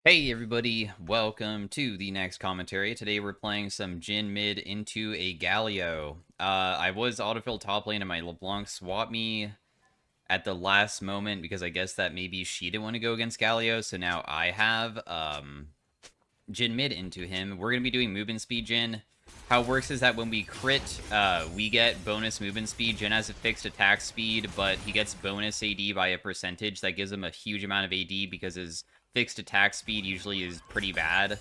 Hey everybody, welcome to the next commentary. Today we're playing some Jhin Mid into a Galio. I was autofill top lane and my LeBlanc swapped me at the last moment because I guess that maybe she didn't want to go against Galio, so now I have Jhin Mid into him. We're going to be doing movement speed Jhin. How it works is that when we crit, we get bonus movement speed. Jhin has a fixed attack speed, but he gets bonus AD by a percentage. That gives him a huge amount of AD because his fixed attack speed usually is pretty bad.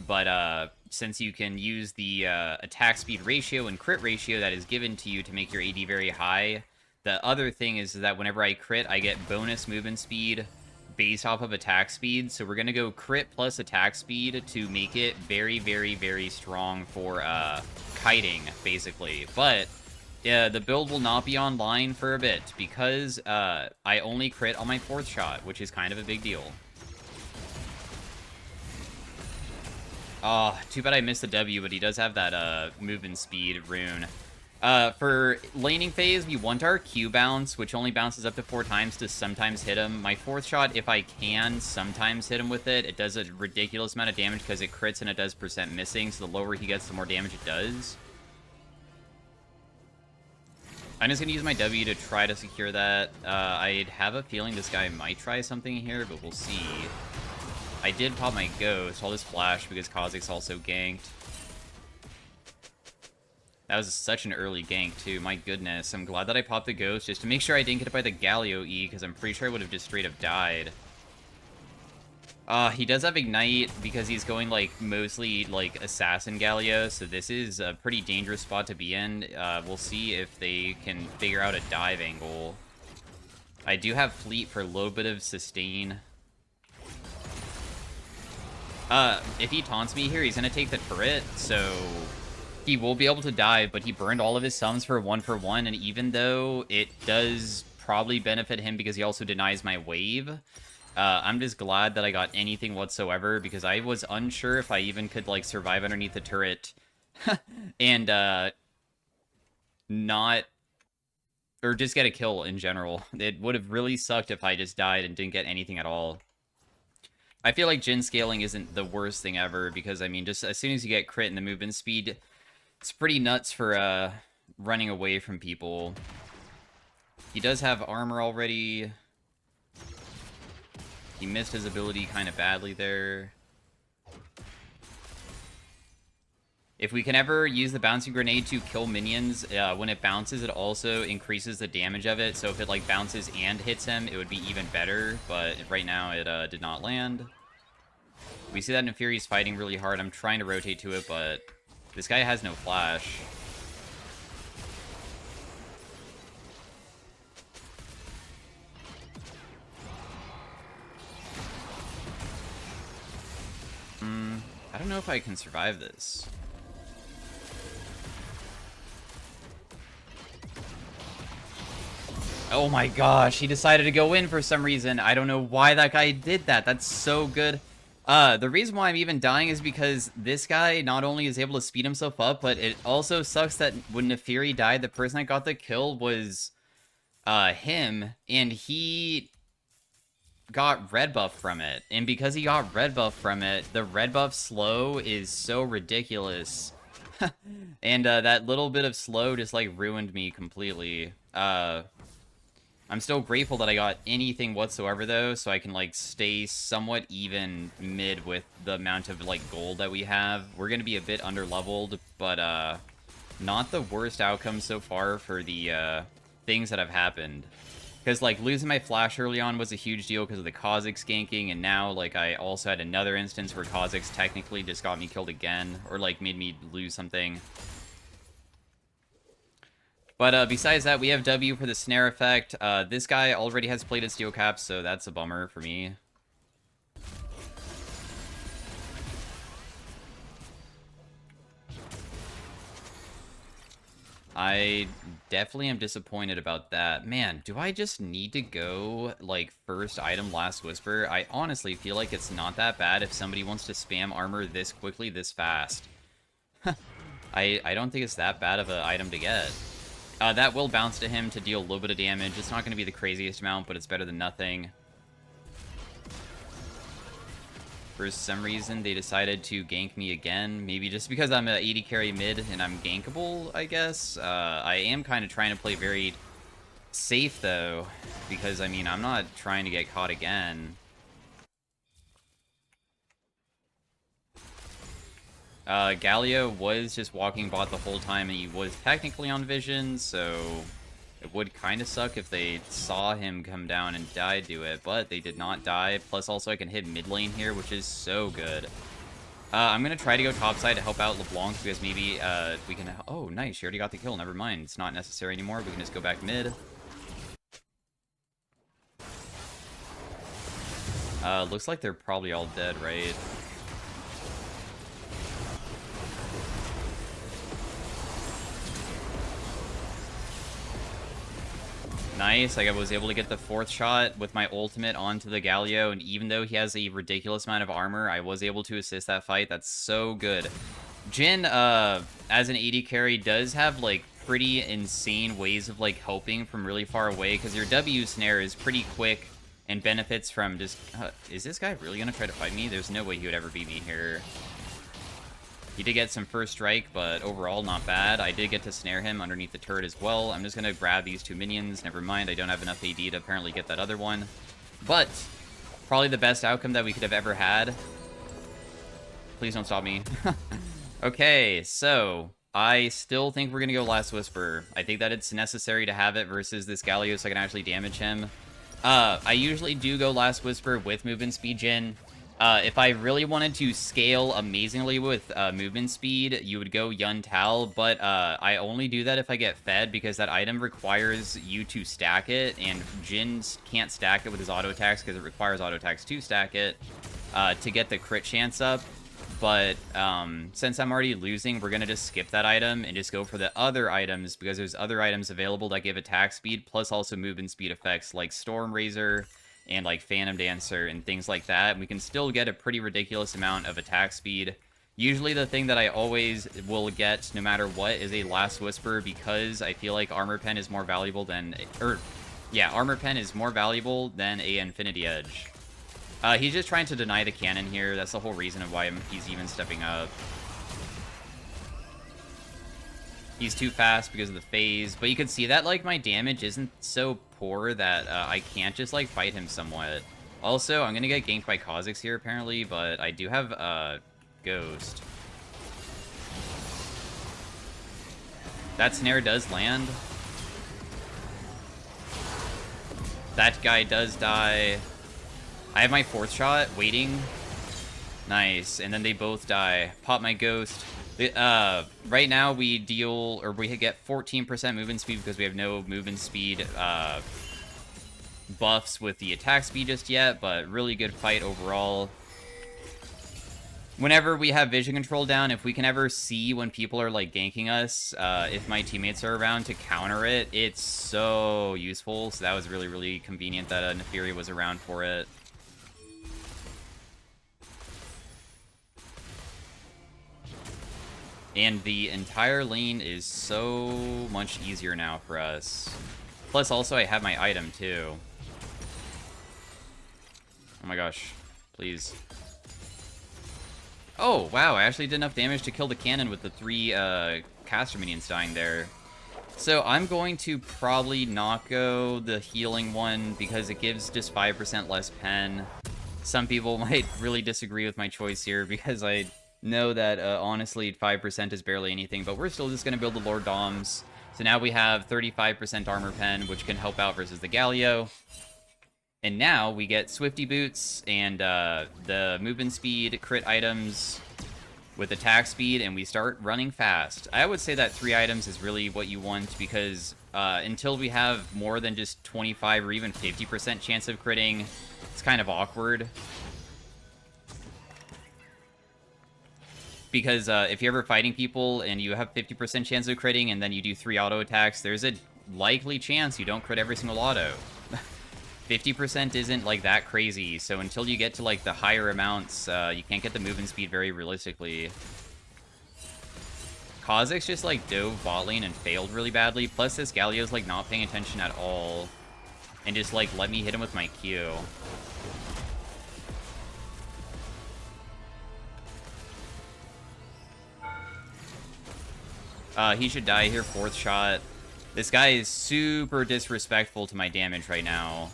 But since you can use the attack speed ratio and crit ratio that is given to you to make your AD very high, the other thing is that whenever I crit, I get bonus movement speed based off of attack speed. So we're going to go crit plus attack speed to make it very, very, very strong for kiting, basically. But the build will not be online for a bit because I only crit on my 4th shot, which is kind of a big deal. Oh, too bad I missed the W, but he does have that movement speed rune. For laning phase, we want our Q bounce, which only bounces up to 4 times to sometimes hit him. My 4th shot, if I can sometimes hit him with it, it does a ridiculous amount of damage because it crits and it does percent missing, so the lower he gets, the more damage it does. I'm just going to use my W to try to secure that. I have a feeling this guy might try something here, but we'll see. I did pop my Ghost. I'll just flash because Kha'Zix also ganked. That was such an early gank, too. My goodness. I'm glad that I popped the Ghost just to make sure I didn't get hit by the Galio E, because I'm pretty sure I would have just straight up died. He does have Ignite because he's going, like, mostly, like, Assassin Galio, so this is a pretty dangerous spot to be in. We'll see if they can figure out a dive angle. I do have Fleet for a little bit of sustain. If he taunts me here, he's gonna take the turret, so he will be able to dive, but he burned all of his summons for 1-for-1, and even though it does probably benefit him because he also denies my wave, I'm just glad that I got anything whatsoever, because I was unsure if I even could, like, survive underneath the turret, and, not... or just get a kill in general. It would have really sucked if I just died and didn't get anything at all. I feel like Jhin scaling isn't the worst thing ever, because, I mean, just as soon as you get crit and the movement speed, it's pretty nuts for running away from people. He does have armor already. He missed his ability kind of badly there. If we can ever use the bouncing grenade to kill minions, when it bounces, it also increases the damage of it. So if it, like, bounces and hits him, it would be even better. But right now, it did not land. We see that Neferi's fighting really hard. I'm trying to rotate to it, but this guy has no flash. I don't know if I can survive this. Oh my gosh, he decided to go in for some reason. I don't know why that guy did that. That's so good. The reason why I'm even dying is because this guy not only is able to speed himself up, but it also sucks that when Neferi died, the person that got the kill was him, and he got red buff from it. And because he got red buff from it, the red buff slow is so ridiculous. And that little bit of slow just, like, ruined me completely. I'm still grateful that I got anything whatsoever, though, so I can, like, stay somewhat even mid with the amount of, like, gold that we have. We're gonna be a bit under-leveled, but, not the worst outcome so far for the, things that have happened. Because, like, losing my flash early on was a huge deal because of the Kha'Zix ganking, and now, like, I also had another instance where Kha'Zix technically just got me killed again, or, like, made me lose something. But besides that, we have W for the snare effect. This guy already has plated steel caps, so that's a bummer for me. I definitely am disappointed about that. Man, do I just need to go, like, first item, last whisper? I honestly feel like it's not that bad if somebody wants to spam armor this quickly, this fast. I don't think it's that bad of an item to get. That will bounce to him to deal a little bit of damage. It's not going to be the craziest amount, but it's better than nothing. For some reason, they decided to gank me again. Maybe just because I'm a 80 carry mid and I'm gankable, I guess. I am kind of trying to play very safe, though. Because, I mean, I'm not trying to get caught again. Galio was just walking bot the whole time, and he was technically on vision, so it would kind of suck if they saw him come down and die to it, but they did not die. Plus, also, I can hit mid lane here, which is so good. I'm going to try to go topside to help out LeBlanc, because maybe we can... Oh, nice, she already got the kill. Never mind. It's not necessary anymore. We can just go back mid. Looks like they're probably all dead, right? Nice, I was able to get the 4th shot with my ultimate onto the Galio, and even though he has a ridiculous amount of armor, I was able to assist that fight. That's so good. Jhin, as an 80 carry, does have, like, pretty insane ways of, like, helping from really far away, because your W snare is pretty quick and benefits from just... is this guy really going to try to fight me? There's no way he would ever beat me here. He did get some first strike, but overall, not bad. I did get to snare him underneath the turret as well. I'm just going to grab these 2 minions. Never mind, I don't have enough AD to apparently get that other one. But, probably the best outcome that we could have ever had. Please don't stop me. Okay, so... I still think we're going to go Last Whisper. I think that it's necessary to have it versus this Galio so I can actually damage him. I usually do go Last Whisper with movement speed Jhin. If I really wanted to scale amazingly with movement speed, you would go Yun Tal, but I only do that if I get fed, because that item requires you to stack it, and Jhin can't stack it with his auto attacks because it requires auto attacks to stack it to get the crit chance up. But since I'm already losing, we're going to just skip that item and just go for the other items, because there's other items available that give attack speed, plus also movement speed effects like Storm Razor and like Phantom Dancer and things like that. And we can still get a pretty ridiculous amount of attack speed. Usually the thing that I always will get, no matter what, is a Last Whisper, because I feel like Armor Pen is more valuable than... Armor Pen is more valuable than a Infinity Edge. He's just trying to deny the cannon here. That's the whole reason of why he's even stepping up. He's too fast because of the phase, but you can see that, like, my damage isn't so poor that I can't just, like, fight him somewhat. Also, I'm gonna get ganked by Kha'Zix here, apparently, but I do have, Ghost. That snare does land. That guy does die. I have my 4th shot, waiting. Nice, and then they both die. Pop my Ghost. Right now we deal, or we get 14% movement speed because we have no movement speed buffs with the attack speed just yet, but really good fight overall. Whenever we have vision control down, if we can ever see when people are like ganking us, if my teammates are around to counter it, it's so useful. So that was really, really convenient that Neferi was around for it. And the entire lane is so much easier now for us. Plus, also, I have my item, too. Oh my gosh. Please. Oh, wow, I actually did enough damage to kill the cannon with the 3 caster minions dying there. So I'm going to probably not go the healing one because it gives just 5% less pen. Some people might really disagree with my choice here because I know that, honestly, 5% is barely anything, but we're still just going to build the Lord Doms. So now we have 35% armor pen, which can help out versus the Galio. And now we get Swifty Boots and the movement speed, crit items with attack speed, and we start running fast. I would say that 3 items is really what you want, because until we have more than just 25 or even 50% chance of critting, it's kind of awkward. Because if you're ever fighting people and you have 50% chance of critting and then you do 3 auto attacks, there's a likely chance you don't crit every single auto. 50% isn't like that crazy, so until you get to like the higher amounts, you can't get the movement speed very realistically. Kha'Zix just like dove bot lane and failed really badly, plus this Galio's like not paying attention at all, and just like let me hit him with my Q. He should die here, 4th shot. This guy is super disrespectful to my damage right now.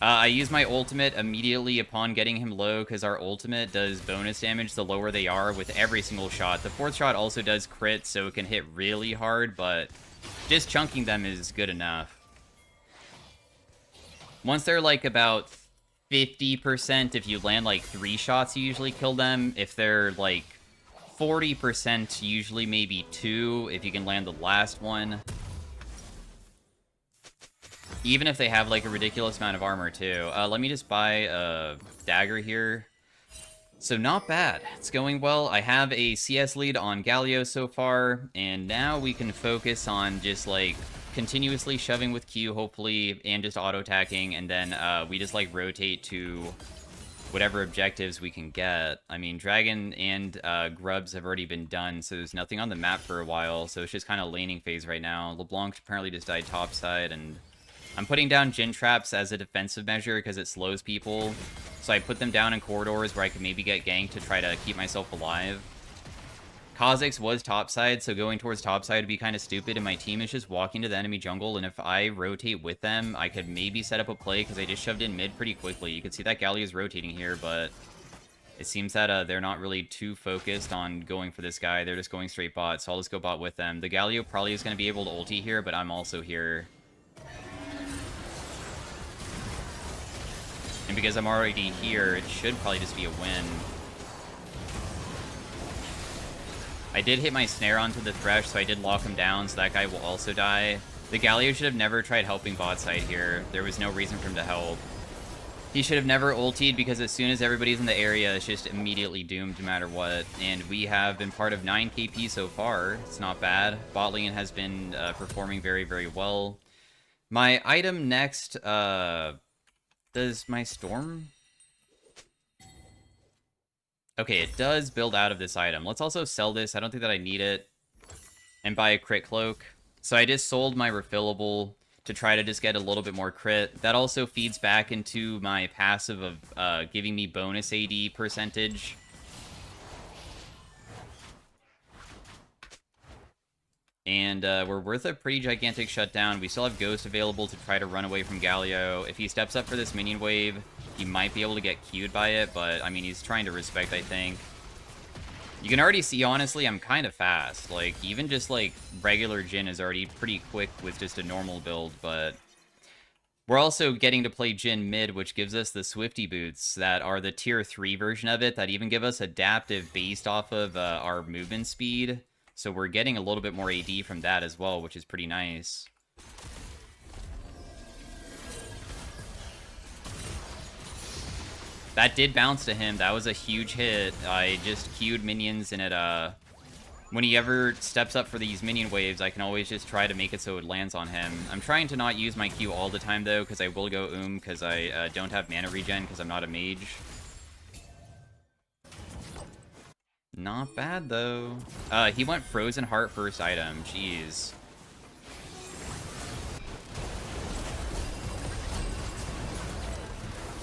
I use my ultimate immediately upon getting him low, because our ultimate does bonus damage the lower they are with every single shot. The 4th shot also does crit, so it can hit really hard, but just chunking them is good enough. Once they're like about 50%, if you land like 3 shots, you usually kill them. If they're like 40%, usually maybe 2, if you can land the last one. Even if they have, like, a ridiculous amount of armor, too. Let me just buy a dagger here. So, not bad. It's going well. I have a CS lead on Galio so far, and now we can focus on just, like, continuously shoving with Q, hopefully, and just auto-attacking, and then we just, like, rotate to whatever objectives we can get. I mean, Dragon and Grubs have already been done, so there's nothing on the map for a while, so it's just kind of laning phase right now. LeBlanc apparently just died topside, and I'm putting down Jhin traps as a defensive measure because it slows people. So I put them down in corridors where I could maybe get ganked to try to keep myself alive. Kha'Zix was topside, so going towards topside would be kind of stupid, and my team is just walking to the enemy jungle, and if I rotate with them, I could maybe set up a play because I just shoved in mid pretty quickly. You can see that Galio is rotating here, but it seems that they're not really too focused on going for this guy. They're just going straight bot, so I'll just go bot with them. The Galio probably is going to be able to ulti here, but I'm also here. And because I'm already here, it should probably just be a win. I did hit my snare onto the Thresh, so I did lock him down, so that guy will also die. The Galio should have never tried helping bot side here. There was no reason for him to help. He should have never ultied, because as soon as everybody's in the area, it's just immediately doomed no matter what. And we have been part of 9 KP so far. It's not bad. Bot lane has been performing very, very well. My item next, does my Storm? Okay, it does build out of this item. Let's also sell this. I don't think that I need it. And buy a crit cloak. So I just sold my refillable to try to just get a little bit more crit. That also feeds back into my passive of giving me bonus AD percentage. And we're worth a pretty gigantic shutdown. We still have Ghost available to try to run away from Galio. If he steps up for this minion wave, he might be able to get queued by it, but, I mean, he's trying to respect, I think. You can already see, honestly, I'm kind of fast. Like, even just, like, regular Jhin is already pretty quick with just a normal build, but we're also getting to play Jhin mid, which gives us the Swifty boots that are the tier 3 version of it that even give us adaptive based off of our movement speed. So we're getting a little bit more AD from that as well, which is pretty nice. That did bounce to him. That was a huge hit. I just queued minions, and it, when he ever steps up for these minion waves, I can always just try to make it so it lands on him. I'm trying to not use my Q all the time, though, because I will go because I don't have mana regen, because I'm not a mage. Not bad, though. He went Frozen Heart first item. Jeez.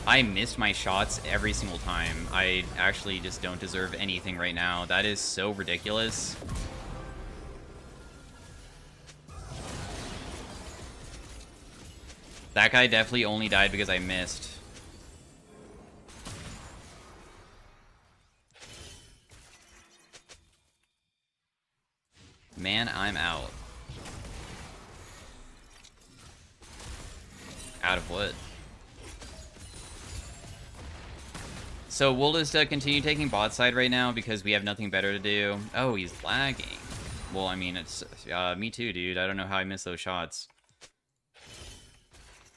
I missed my shots every single time. I actually just don't deserve anything right now. That is so ridiculous. That guy definitely only died because I missed. Man, I'm out. Out of what? So we'll just continue taking bot side right now because we have nothing better to do. Oh, he's lagging. Well, I mean, it's me too, dude. I don't know how I missed those shots.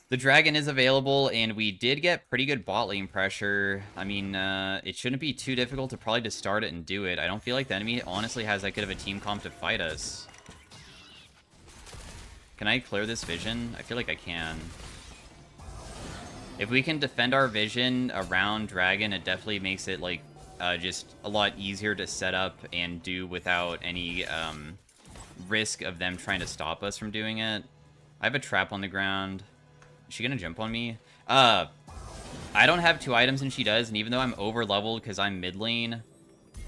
The dragon is available, and we did get pretty good bot lane pressure. I mean, it shouldn't be too difficult to probably just start it and do it. I don't feel like the enemy honestly has that good of a team comp to fight us. Can I clear this vision? I feel like I can. If we can defend our vision around dragon, it definitely makes it, like, just a lot easier to set up and do without any risk of them trying to stop us from doing it. I have a trap on the ground. Is she gonna jump on me? I don't have 2 items and she does, and even though I'm over leveled because I'm mid lane,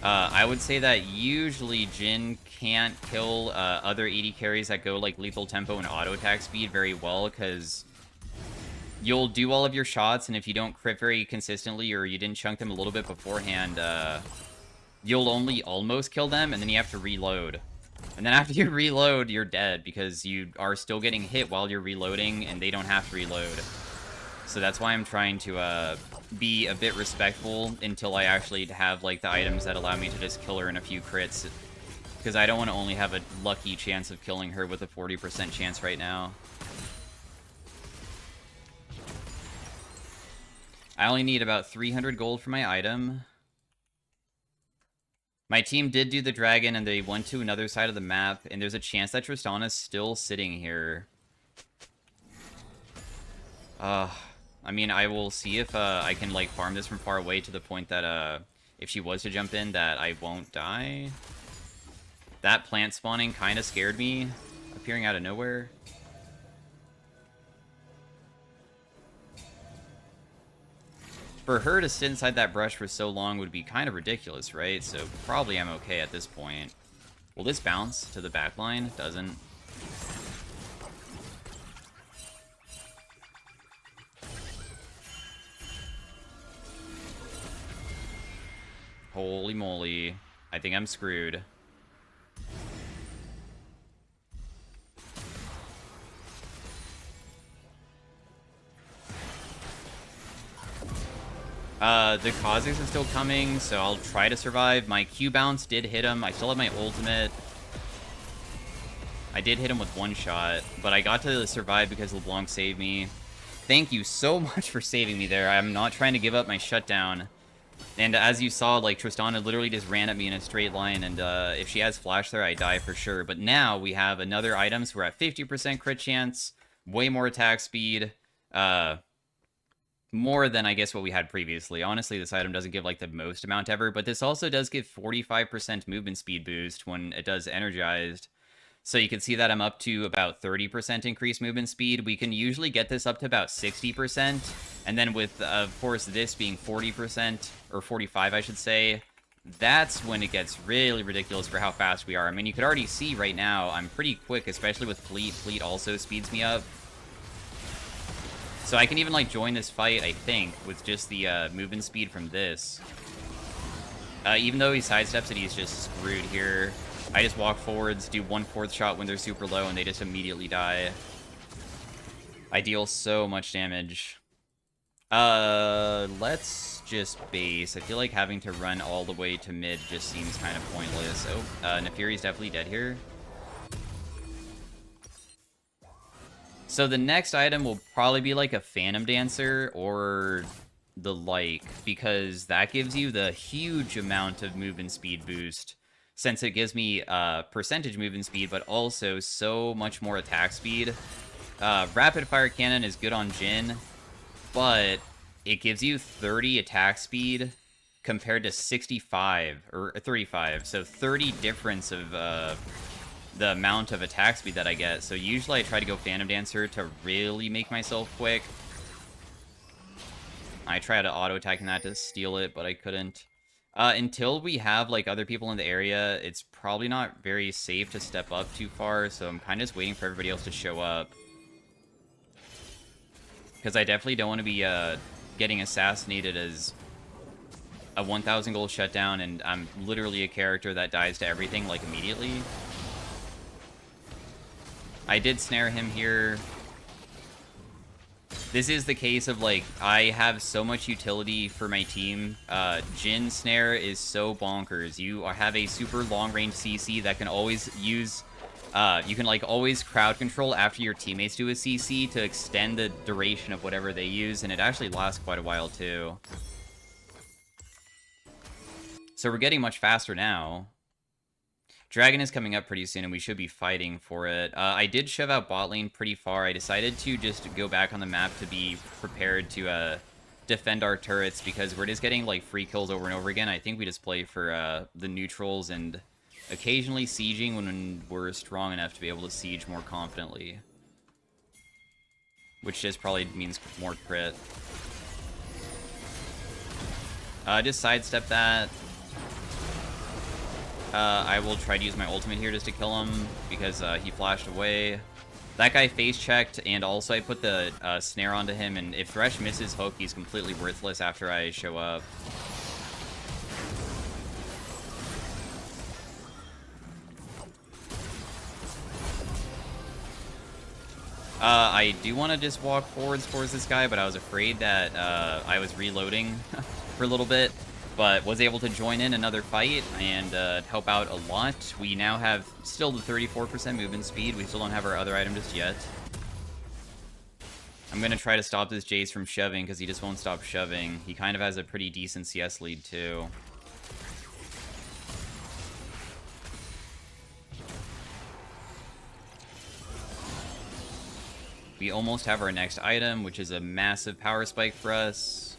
I would say that usually Jhin can't kill other AD carries that go like lethal tempo and auto attack speed very well, because you'll do all of your shots, and if you don't crit very consistently or you didn't chunk them a little bit beforehand, you'll only almost kill them, and then you have to reload. And then after you reload, you're dead, because you are still getting hit while you're reloading, and they don't have to reload. So that's why I'm trying to be a bit respectful until I actually have like the items that allow me to just kill her in a few crits. Because I don't want to only have a lucky chance of killing her with a 40% chance right now. I only need about 300 gold for my item. My team did do the dragon, and they went to another side of the map, and there's a chance that Tristana's still sitting here. I mean, I will see if I can like farm this from far away to the point that if she was to jump in, that I won't die. That plant spawning kind of scared me, appearing out of nowhere. For her to sit inside that brush for so long would be kind of ridiculous, right? So probably I'm okay at this point. Will this bounce to the back line? Doesn't. Holy moly. I think I'm screwed. The Kha'Zix are still coming, so I'll try to survive. My Q bounce did hit him. I still have my ultimate. I did hit him with one shot, but I got to survive because LeBlanc saved me. Thank you so much for saving me there. I'm not trying to give up my shutdown. And as you saw, like, Tristana literally just ran at me in a straight line, and if she has flash there, I die for sure. But now we have another item, so we're at 50% crit chance, way more attack speed, more than, I guess, what we had previously. Honestly, this item doesn't give, like, the most amount ever, but this also does give 45% movement speed boost when it does energized. So you can see that I'm up to about 30% increased movement speed. We can usually get this up to about 60%, and then with, of course, this being 40%, or 45, I should say, that's when it gets really ridiculous for how fast we are. I mean, you could already see right now, I'm pretty quick, especially with Fleet. Fleet also speeds me up. So I can even, like, join this fight, I think, with just the movement speed from this. Even though he sidesteps it, he's just screwed here. I just walk forwards, do 1/4 shot when they're super low, and they just immediately die. I deal so much damage. Let's just base. I feel like having to run all the way to mid just seems kind of pointless. Oh, Nefiri's definitely dead here. So the next item will probably be like a Phantom Dancer or the like, because that gives you the huge amount of movement speed boost, since it gives me percentage movement speed, but also so much more attack speed. Rapid Fire Cannon is good on Jhin, but it gives you 30 attack speed compared to 65, or 35, so 30 difference of the amount of attack speed that I get. So usually I try to go Phantom Dancer to really make myself quick. I tried to auto-attacking that to steal it, but I couldn't. Until we have, like, other people in the area, it's probably not very safe to step up too far, so I'm kind of just waiting for everybody else to show up. Because I definitely don't want to be getting assassinated as a 1,000 gold shutdown, and I'm literally a character that dies to everything, like, immediately. I did snare him here. This is the case of, like, I have so much utility for my team. Jhin snare is so bonkers. You have a super long-range CC that can always use... you can, like, always crowd control after your teammates do a CC to extend the duration of whatever they use, and it actually lasts quite a while, too. So we're getting much faster now. Dragon is coming up pretty soon, and we should be fighting for it. I did shove out bot lane pretty far. I decided to just go back on the map to be prepared to defend our turrets, because we're just getting, like, free kills over and over again. I think we just play for the neutrals and occasionally sieging when we're strong enough to be able to siege more confidently. Which just probably means more crit. Just sidestep that. I will try to use my ultimate here just to kill him, because he flashed away. That guy face-checked, and also I put the snare onto him, and if Thresh misses hook, he's completely worthless after I show up. I do want to just walk forwards towards this guy, but I was afraid that I was reloading for a little bit, but was able to join in another fight and help out a lot. We now have still the 34% movement speed. We still don't have our other item just yet. I'm going to try to stop this Jace from shoving, because he just won't stop shoving. He kind of has a pretty decent CS lead, too. We almost have our next item, which is a massive power spike for us.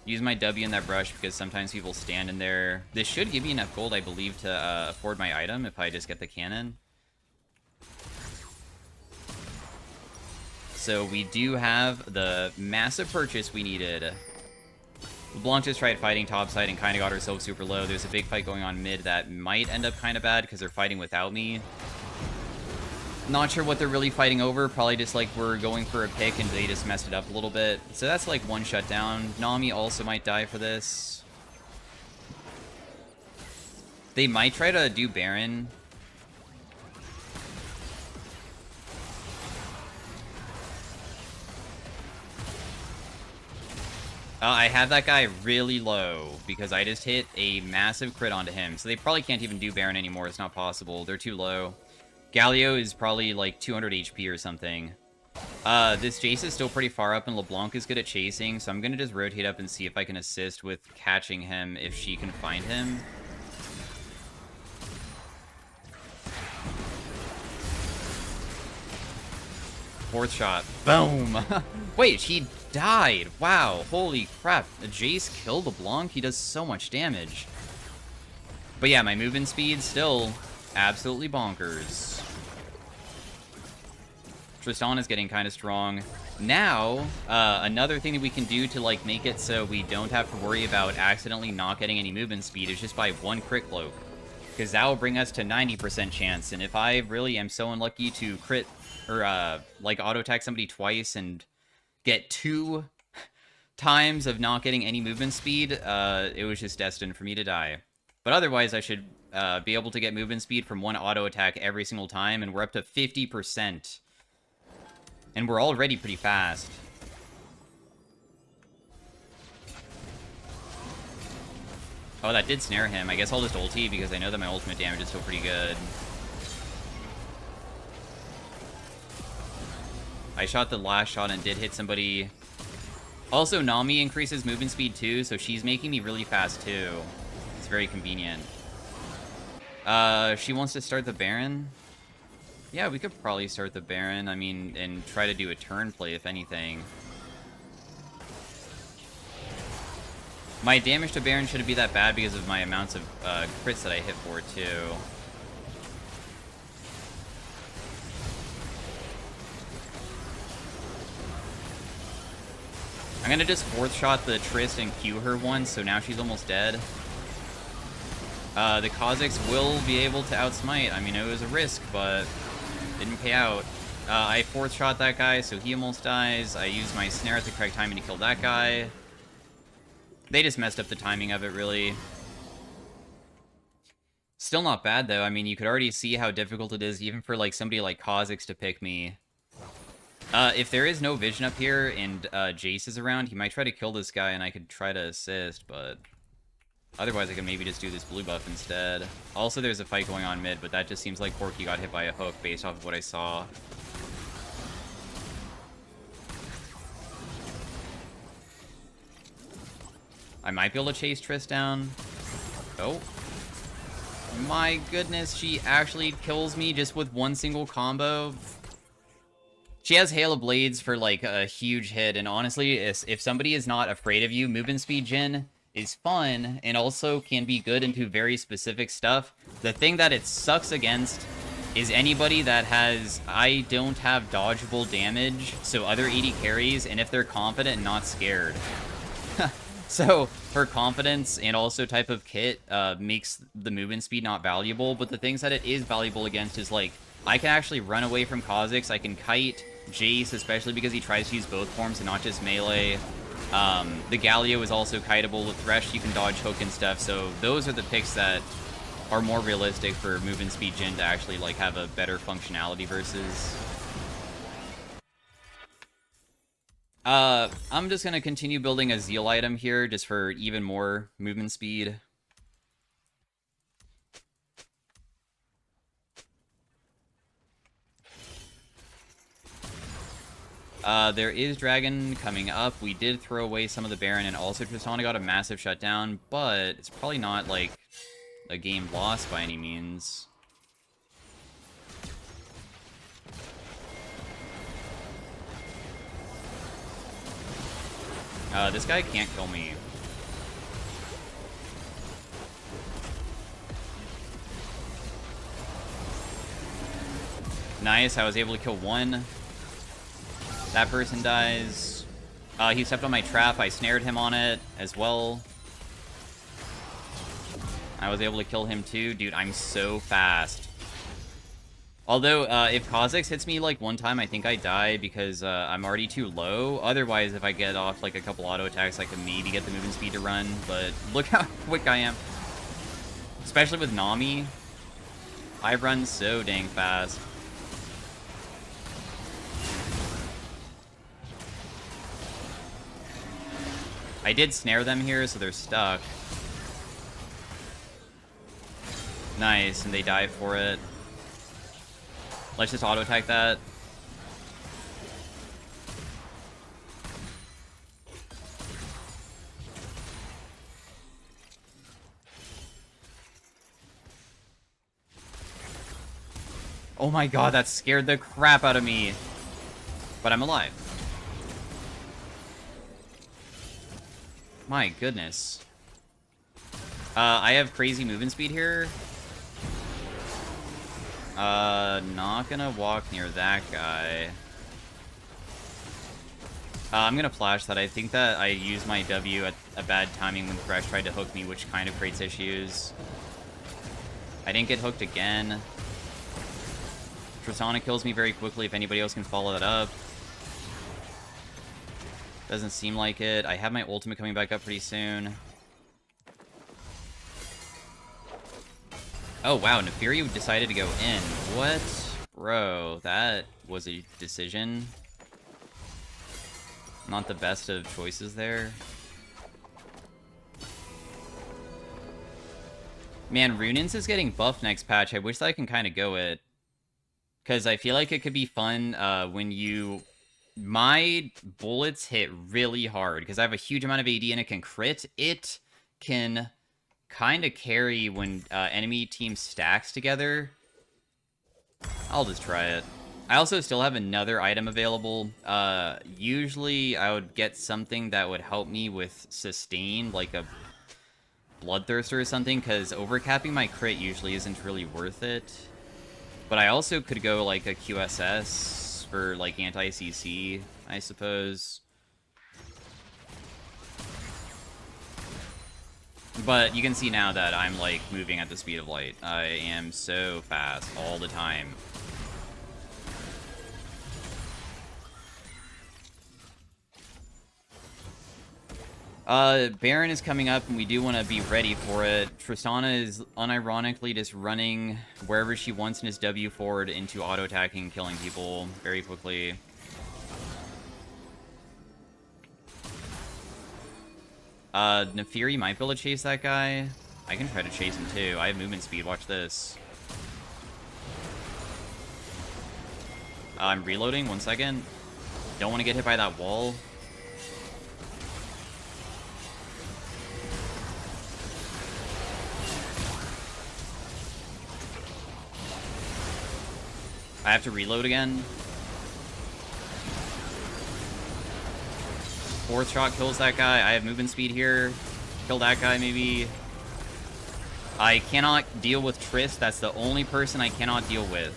Use my W in that brush because sometimes people stand in there. This should give me enough gold, I believe, to afford my item if I just get the cannon. So we do have the massive purchase we needed. LeBlanc just tried fighting topside and kind of got herself super low. There's a big fight going on mid that might end up kind of bad because they're fighting without me. Not sure what they're really fighting over. Probably just like we're going for a pick and they just messed it up a little bit. So that's like one shutdown. Nami also might die for this. They might try to do Baron. I have that guy really low because I just hit a massive crit onto him. So they probably can't even do Baron anymore. It's not possible. They're too low. Galio is probably like 200 HP or something. This Jace is still pretty far up and LeBlanc is good at chasing, so I'm going to just rotate up and see if I can assist with catching him if she can find him. Fourth shot. Boom! Wait, she died! Wow, holy crap. Jace killed LeBlanc? He does so much damage. But yeah, my movement speed still absolutely bonkers. Tristan is getting kind of strong. Now, another thing that we can do to like make it so we don't have to worry about accidentally not getting any movement speed is just buy one crit cloak. Because that will bring us to 90% chance. And if I really am so unlucky to crit or like auto attack somebody twice and get 2 times of not getting any movement speed, it was just destined for me to die. But otherwise, I should be able to get movement speed from one auto attack every single time, and we're up to 50%. And we're already pretty fast. Oh, that did snare him. I guess I'll just ulti because I know that my ultimate damage is still pretty good. I shot the last shot and did hit somebody. Also, Nami increases movement speed too, so she's making me really fast too. It's very convenient. She wants to start the Baron. Yeah, we could probably start the Baron, I mean, and try to do a turn play, if anything. My damage to Baron shouldn't be that bad because of my amounts of crits that I hit for, too. I'm gonna just fourth shot the Trist and Q her once, so now she's almost dead. The Kha'Zix will be able to outsmite. I mean, it was a risk, but didn't pay out. I fourth shot that guy, so he almost dies. I used my snare at the correct timing to kill that guy. They just messed up the timing of it, really. Still not bad, though. I mean, you could already see how difficult it is, even for like somebody like Kha'Zix to pick me. If there is no vision up here and Jace is around, he might try to kill this guy, and I could try to assist, but otherwise I could maybe just do this blue buff instead. Also, there's a fight going on mid, but that just seems like Corki got hit by a hook based off of what I saw. I might be able to chase Triss down. Oh. My goodness, she actually kills me just with one single combo. She has Hail of Blades for, like, a huge hit, and honestly, if somebody is not afraid of you, movement speed Jhin is fun, and also can be good into very specific stuff. The thing that it sucks against is anybody that has, I don't have dodgeable damage, so other AD carries, and if they're confident and not scared. So her confidence and also type of kit makes the movement speed not valuable, but the things that it is valuable against is like, I can actually run away from Kha'Zix, I can kite Jace, especially because he tries to use both forms and not just melee. The Galio is also kiteable. With Thresh, you can dodge hook and stuff, so those are the picks that are more realistic for movement speed Jhin to actually like have a better functionality versus. I'm just gonna continue building a Zeal item here just for even more movement speed. There is Dragon coming up. We did throw away some of the Baron, and also Tristana got a massive shutdown, but it's probably not, like, a game lost by any means. This guy can't kill me. Nice, I was able to kill one. That person dies. He stepped on my trap. I snared him on it as well. I was able to kill him too. Dude, I'm so fast. Although, if Kha'Zix hits me like one time, I think I die because I'm already too low. Otherwise, if I get off like a couple auto attacks, I can maybe get the movement speed to run. But look how quick I am. Especially with Nami. I run so dang fast. I did snare them here, so they're stuck. Nice, and they die for it. Let's just auto-attack that. Oh my god, that scared the crap out of me. But I'm alive. My goodness. I have crazy movement speed here. Not gonna walk near that guy. I'm gonna flash that. I think that I used my W at a bad timing when Thresh tried to hook me, which kind of creates issues. I didn't get hooked again. Tristana kills me very quickly if anybody else can follow that up. Doesn't seem like it. I have my ultimate coming back up pretty soon. Oh, wow. Nefiri decided to go in. What? Bro, that was a decision. Not the best of choices there. Man, Runins is getting buffed next patch. I wish that I can kind of go it. Because I feel like it could be fun when you... My bullets hit really hard because I have a huge amount of AD and it can crit. It can kind of carry when enemy team stacks together. I'll just try it. I also still have another item available. Usually I would get something that would help me with sustain, like a Bloodthirster or something, because overcapping my crit usually isn't really worth it. But I also could go like a QSS for like anti-CC, I suppose. But you can see now that I'm like moving at the speed of light. I am so fast all the time. Baron is coming up, and we do want to be ready for it. Tristana is unironically just running wherever she wants in his W forward into auto-attacking, killing people very quickly. Nefiri might be able to chase that guy. I can try to chase him too. I have movement speed, watch this. I'm reloading, 1 second. Don't want to get hit by that wall. I have to reload again. 4th shot kills that guy. I have movement speed here. Kill that guy, maybe. I cannot deal with Triss. That's the only person I cannot deal with.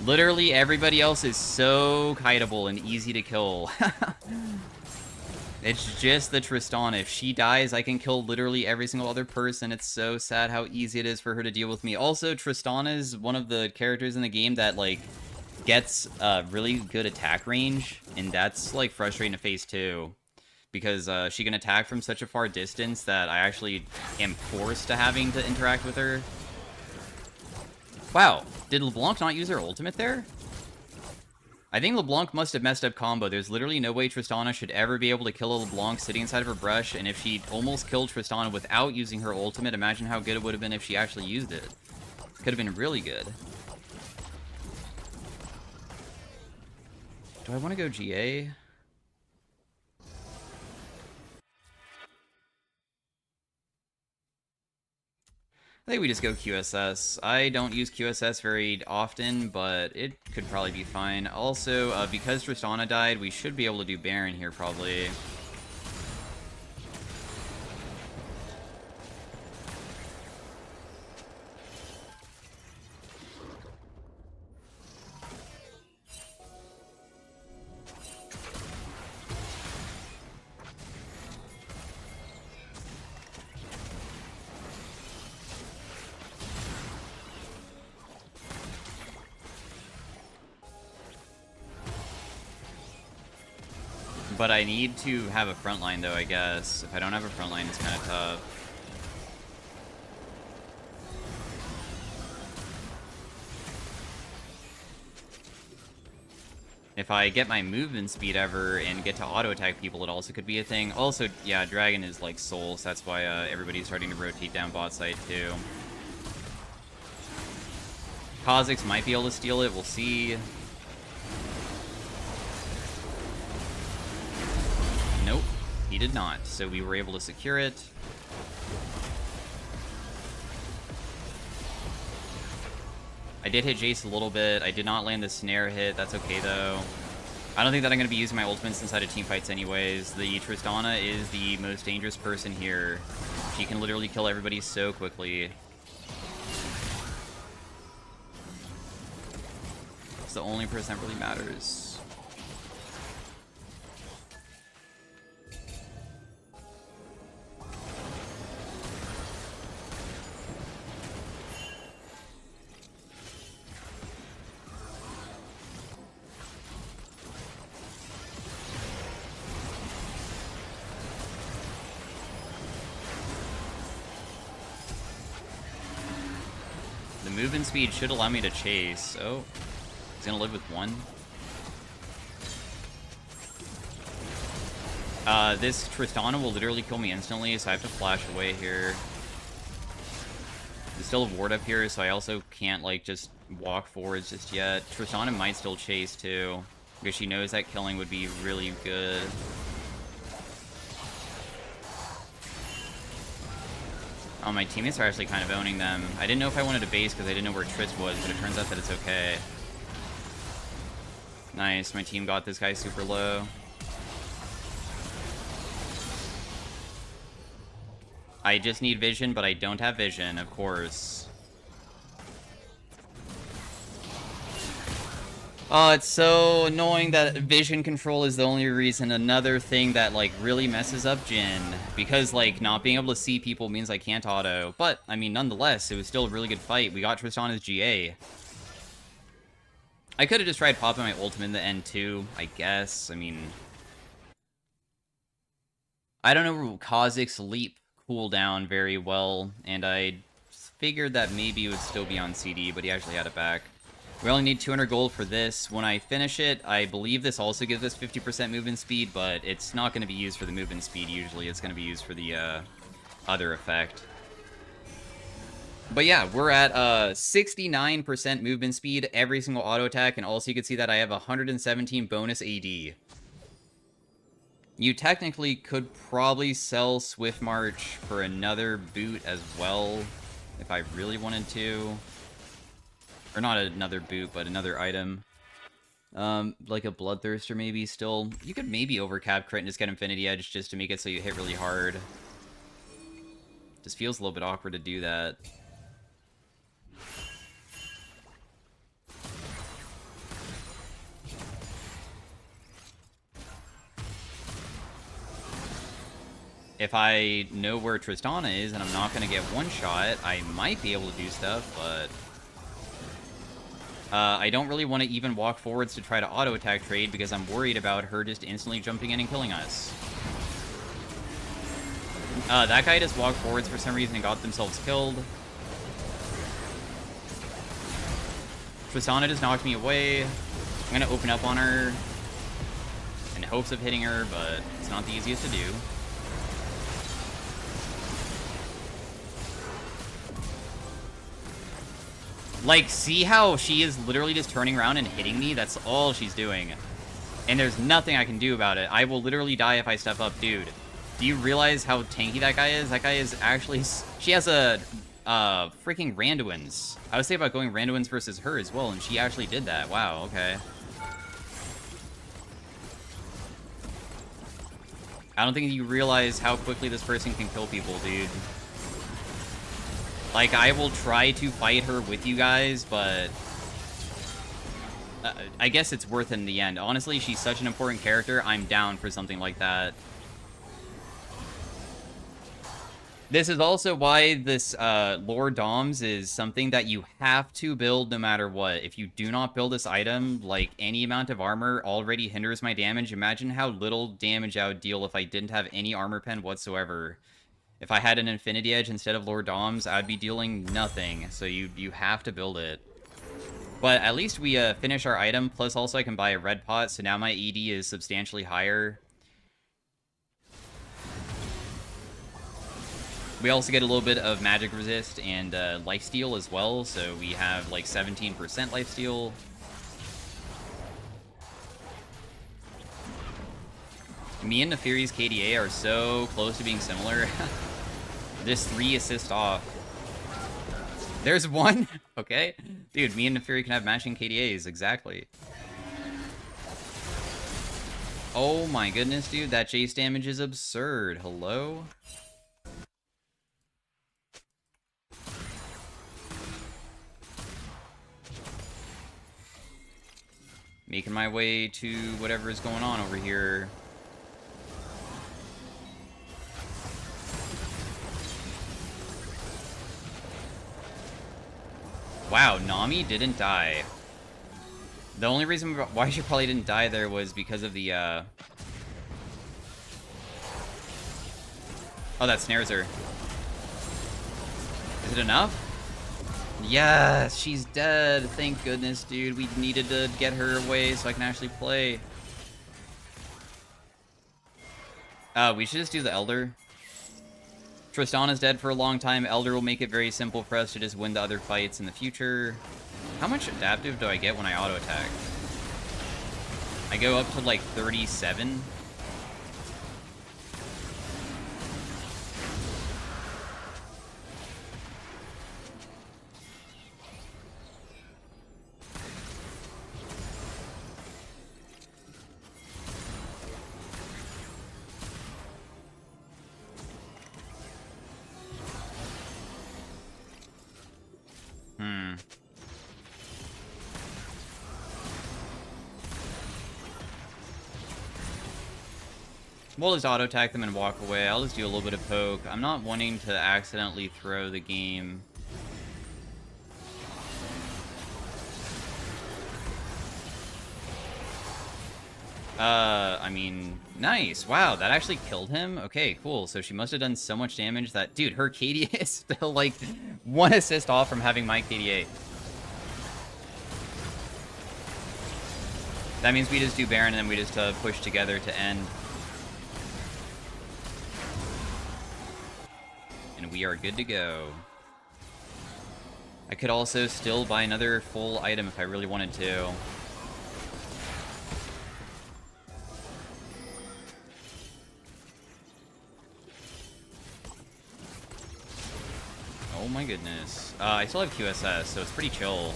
Literally everybody else is so kiteable and easy to kill. It's just the Tristana. If she dies, I can kill literally every single other person. It's so sad how easy it is for her to deal with me. Also, Tristana is one of the characters in the game that, like, gets really good attack range, and that's, like, frustrating to face, too. Because she can attack from such a far distance that I actually am forced to having to interact with her. Wow, did LeBlanc not use her ultimate there? I think LeBlanc must have messed up combo. There's literally no way Tristana should ever be able to kill a LeBlanc sitting inside of her brush, and if she almost killed Tristana without using her ultimate, imagine how good it would have been if she actually used it. Could have been really good. Do I want to go GA? I think we just go QSS. I don't use QSS very often, but it could probably be fine. Also, because Tristana died, we should be able to do Baron here, probably. But I need to have a front line, though, I guess. If I don't have a front line, it's kind of tough. If I get my movement speed ever and get to auto-attack people, it also could be a thing. Also, yeah, Dragon is like Soul, so that's why everybody's starting to rotate down bot side, too. Kha'Zix might be able to steal it, we'll see. Nope, he did not, so we were able to secure it. I did hit Jace a little bit. I did not land the snare hit. That's okay, though. I don't think that I'm going to be using my ultimates inside of teamfights anyways. The Tristana is the most dangerous person here. She can literally kill everybody so quickly. It's the only person that really matters. Movement speed should allow me to chase. Oh, he's gonna live with one. This Tristana will literally kill me instantly, so I have to flash away here. There's still a ward up here, so I also can't, like, just walk forwards just yet. Tristana might still chase, too, because she knows that killing would be really good. Oh, my teammates are actually kind of owning them. I didn't know if I wanted to base because I didn't know where Trist was, but it turns out that it's okay. Nice, my team got this guy super low. I just need vision, but I don't have vision, of course. Oh, it's so annoying that vision control is the only reason. Another thing that, like, really messes up Jhin. Because, like, not being able to see people means I can't auto. But, I mean, nonetheless, it was still a really good fight. We got Tristana's GA. I could have just tried popping my ultimate in the end, too, I guess. I mean... I don't know Kha'Zix's leap cooldown very well, and I figured that maybe it would still be on CD, but he actually had it back. We only need 200 gold for this. When I finish it, I believe this also gives us 50% movement speed, but it's not going to be used for the movement speed usually. It's going to be used for the other effect. But yeah, we're at 69% movement speed every single auto attack, and also you can see that I have 117 bonus AD. You technically could probably sell Swift March for another boot as well, if I really wanted to. Or not another boot, but another item. Like a Bloodthirster maybe still. You could maybe overcap crit and just get Infinity Edge just to make it so you hit really hard. Just feels a little bit awkward to do that. if I know where Tristana is and I'm not going to get one shot, I might be able to do stuff, but I don't really want to even walk forwards to try to auto-attack trade because I'm worried about her just instantly jumping in and killing us. That guy just walked forwards for some reason and got themselves killed. Tristana just knocked me away. I'm going to open up on her in hopes of hitting her, but it's not the easiest to do. Like, see how she is literally just turning around and hitting me? That's all she's doing. And there's nothing I can do about it. I will literally die if I step up. Dude, do you realize how tanky that guy is? That guy is actually... She has a freaking Randuin's. I was thinking about going Randuin's versus her as well, and she actually did that. Wow, okay. I don't think you realize how quickly this person can kill people, dude. Like, I will try to fight her with you guys, but I guess it's worth it in the end. Honestly, she's such an important character. I'm down for something like that. This is also why this Lore Doms is something that you have to build no matter what. If you do not build this item, like, any amount of armor already hinders my damage. Imagine how little damage I would deal if I didn't have any armor pen whatsoever. If I had an Infinity Edge instead of Lore Doms, I'd be dealing nothing. So you have to build it. But at least we finish our item. Plus, also, I can buy a red pot, so now my ED is substantially higher. We also get a little bit of magic resist and lifesteal as well, so we have like 17% lifesteal. Me and Neferi's KDA are so close to being similar. Just 3 assists off. There's one? Okay. Dude, me and Neferi can have matching KDAs, exactly. Oh my goodness, dude, that chase damage is absurd. Hello? Making my way to whatever is going on over here. Wow, Nami didn't die. The only reason why she probably didn't die there was because of the, Oh, that snares her. Is it enough? Yes, she's dead. Thank goodness, dude. We needed to get her away so I can actually play. We should just do the Elder. Tristana's dead for a long time. Elder will make it very simple for us to just win the other fights in the future. How much adaptive do I get when I auto-attack? I go up to like 37. We'll just auto-attack them and walk away. I'll just do a little bit of poke. I'm not wanting to accidentally throw the game. I mean, nice. Wow, that actually killed him? Okay, cool. So she must have done so much damage that... Dude, her KDA is still, like, 1 assist off from having my KDA. That means we just do Baron and then we just push together to end. And we are good to go. I could also still buy another full item if I really wanted to. Oh my goodness. I still have QSS, so it's pretty chill.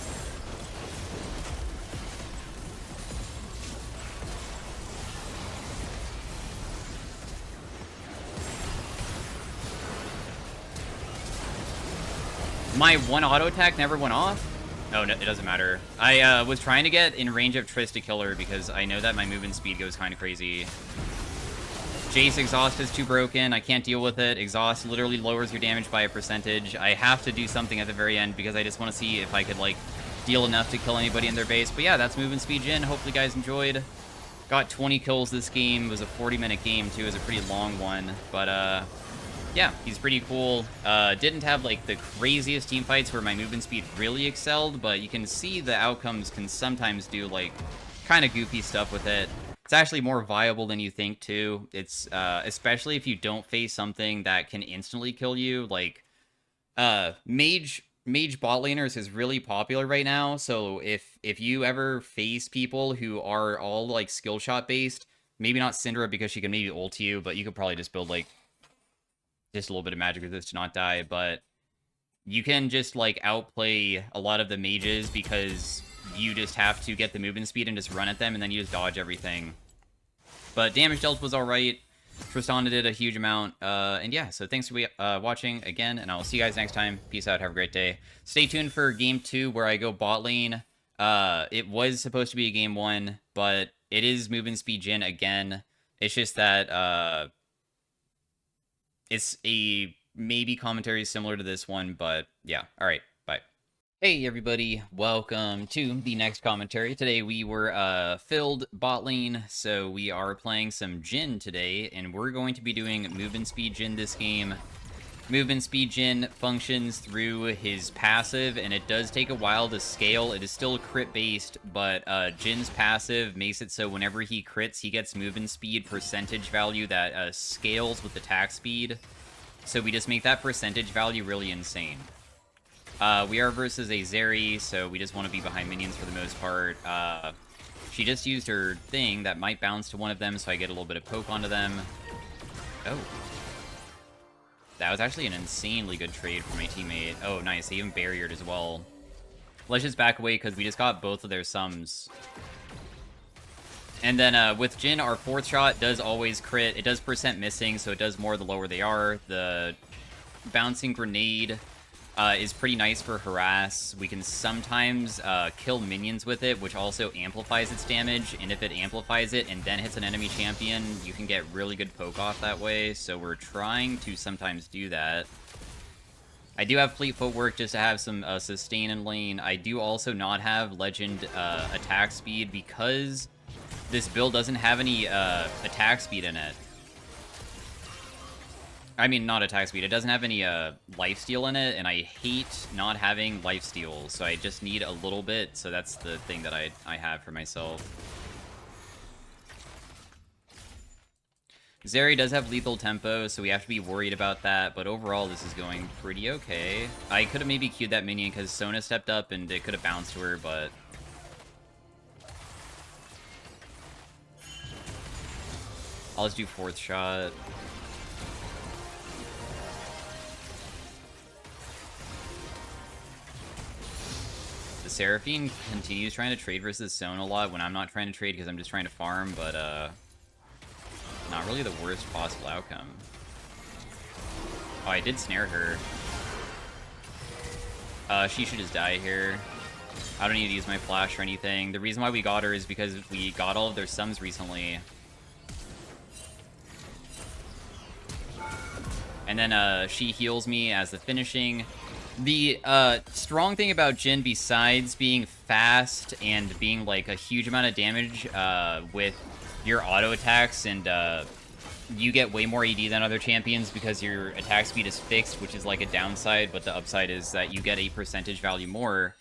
My one auto attack never went off? Oh, no, it doesn't matter. I was trying to get in range of Triss to kill her because I know that my movement speed goes kind of crazy. Jace Exhaust is too broken. I can't deal with it. Exhaust literally lowers your damage by a percentage. I have to do something at the very end because I just want to see if I could, like, deal enough to kill anybody in their base. But yeah, that's Movement Speed Jhin. Hopefully you guys enjoyed. Got 20 kills this game. It was a 40-minute game, too. It was a pretty long one. But, yeah, he's pretty cool. Didn't have, like, the craziest team fights where my movement speed really excelled, but you can see the outcomes can sometimes do, like, kind of goofy stuff with it. It's actually more viable than you think, too. It's, especially if you don't face something that can instantly kill you. Like, Mage bot laners is really popular right now, so if you ever face people who are all, like, skill shot based, maybe not Syndra because she can maybe ult you, but you could probably just build, like, just a little bit of magic resist to not die, but you can just, like, outplay a lot of the mages because you just have to get the movement speed and just run at them, and then you just dodge everything. But damage dealt was alright. Tristana did a huge amount. And yeah, so thanks for watching again, and I will see you guys next time. Peace out. Have a great day. Stay tuned for Game 2, where I go bot lane. It was supposed to be a Game 1, but it is movement speed Jhin again. It's just that, it's a maybe commentary similar to this one, but yeah. Alright, bye. Hey everybody, welcome to the next commentary. Today we were filled bot lane, so we are playing some Jhin today, and we're going to be doing movement speed Jhin this game. Movement speed Jhin functions through his passive, and it does take a while to scale. It is still crit based, but Jin's passive makes it so whenever he crits, he gets movement speed percentage value that scales with attack speed. So we just make that percentage value really insane. We are versus a Zeri, so we just want to be behind minions for the most part. She just used her thing that might bounce to one of them, so I get a little bit of poke onto them. Oh. That was actually an insanely good trade for my teammate. Oh, nice. They even barriered as well. Let's just back away, because we just got both of their sums. And then with Jhin, our fourth shot does always crit. It does percent missing, so it does more the lower they are. The bouncing grenade is pretty nice for harass. We can sometimes kill minions with it, which also amplifies its damage. And if it amplifies it and then hits an enemy champion, you can get really good poke off that way. So we're trying to sometimes do that. I do have fleet footwork just to have some sustain in lane. I do also not have legend attack speed because this build doesn't have any attack speed in it. I mean, not attack speed. It doesn't have any lifesteal in it, and I hate not having lifesteal, so I just need a little bit, so that's the thing that I have for myself. Zeri does have lethal tempo, so we have to be worried about that, but overall this is going pretty okay. I could have maybe queued that minion because Sona stepped up and it could have bounced to her, but I'll just do fourth shot. The Seraphine continues trying to trade versus Sona a lot when I'm not trying to trade because I'm just trying to farm, but not really the worst possible outcome. Oh, I did snare her. She should just die here. I don't need to use my flash or anything. The reason why we got her is because we got all of their sums recently. And then she heals me as the finishing. The strong thing about Jhin, besides being fast and being like a huge amount of damage with your auto attacks, and you get way more AD than other champions because your attack speed is fixed, which is like a downside, but the upside is that you get a percentage value more,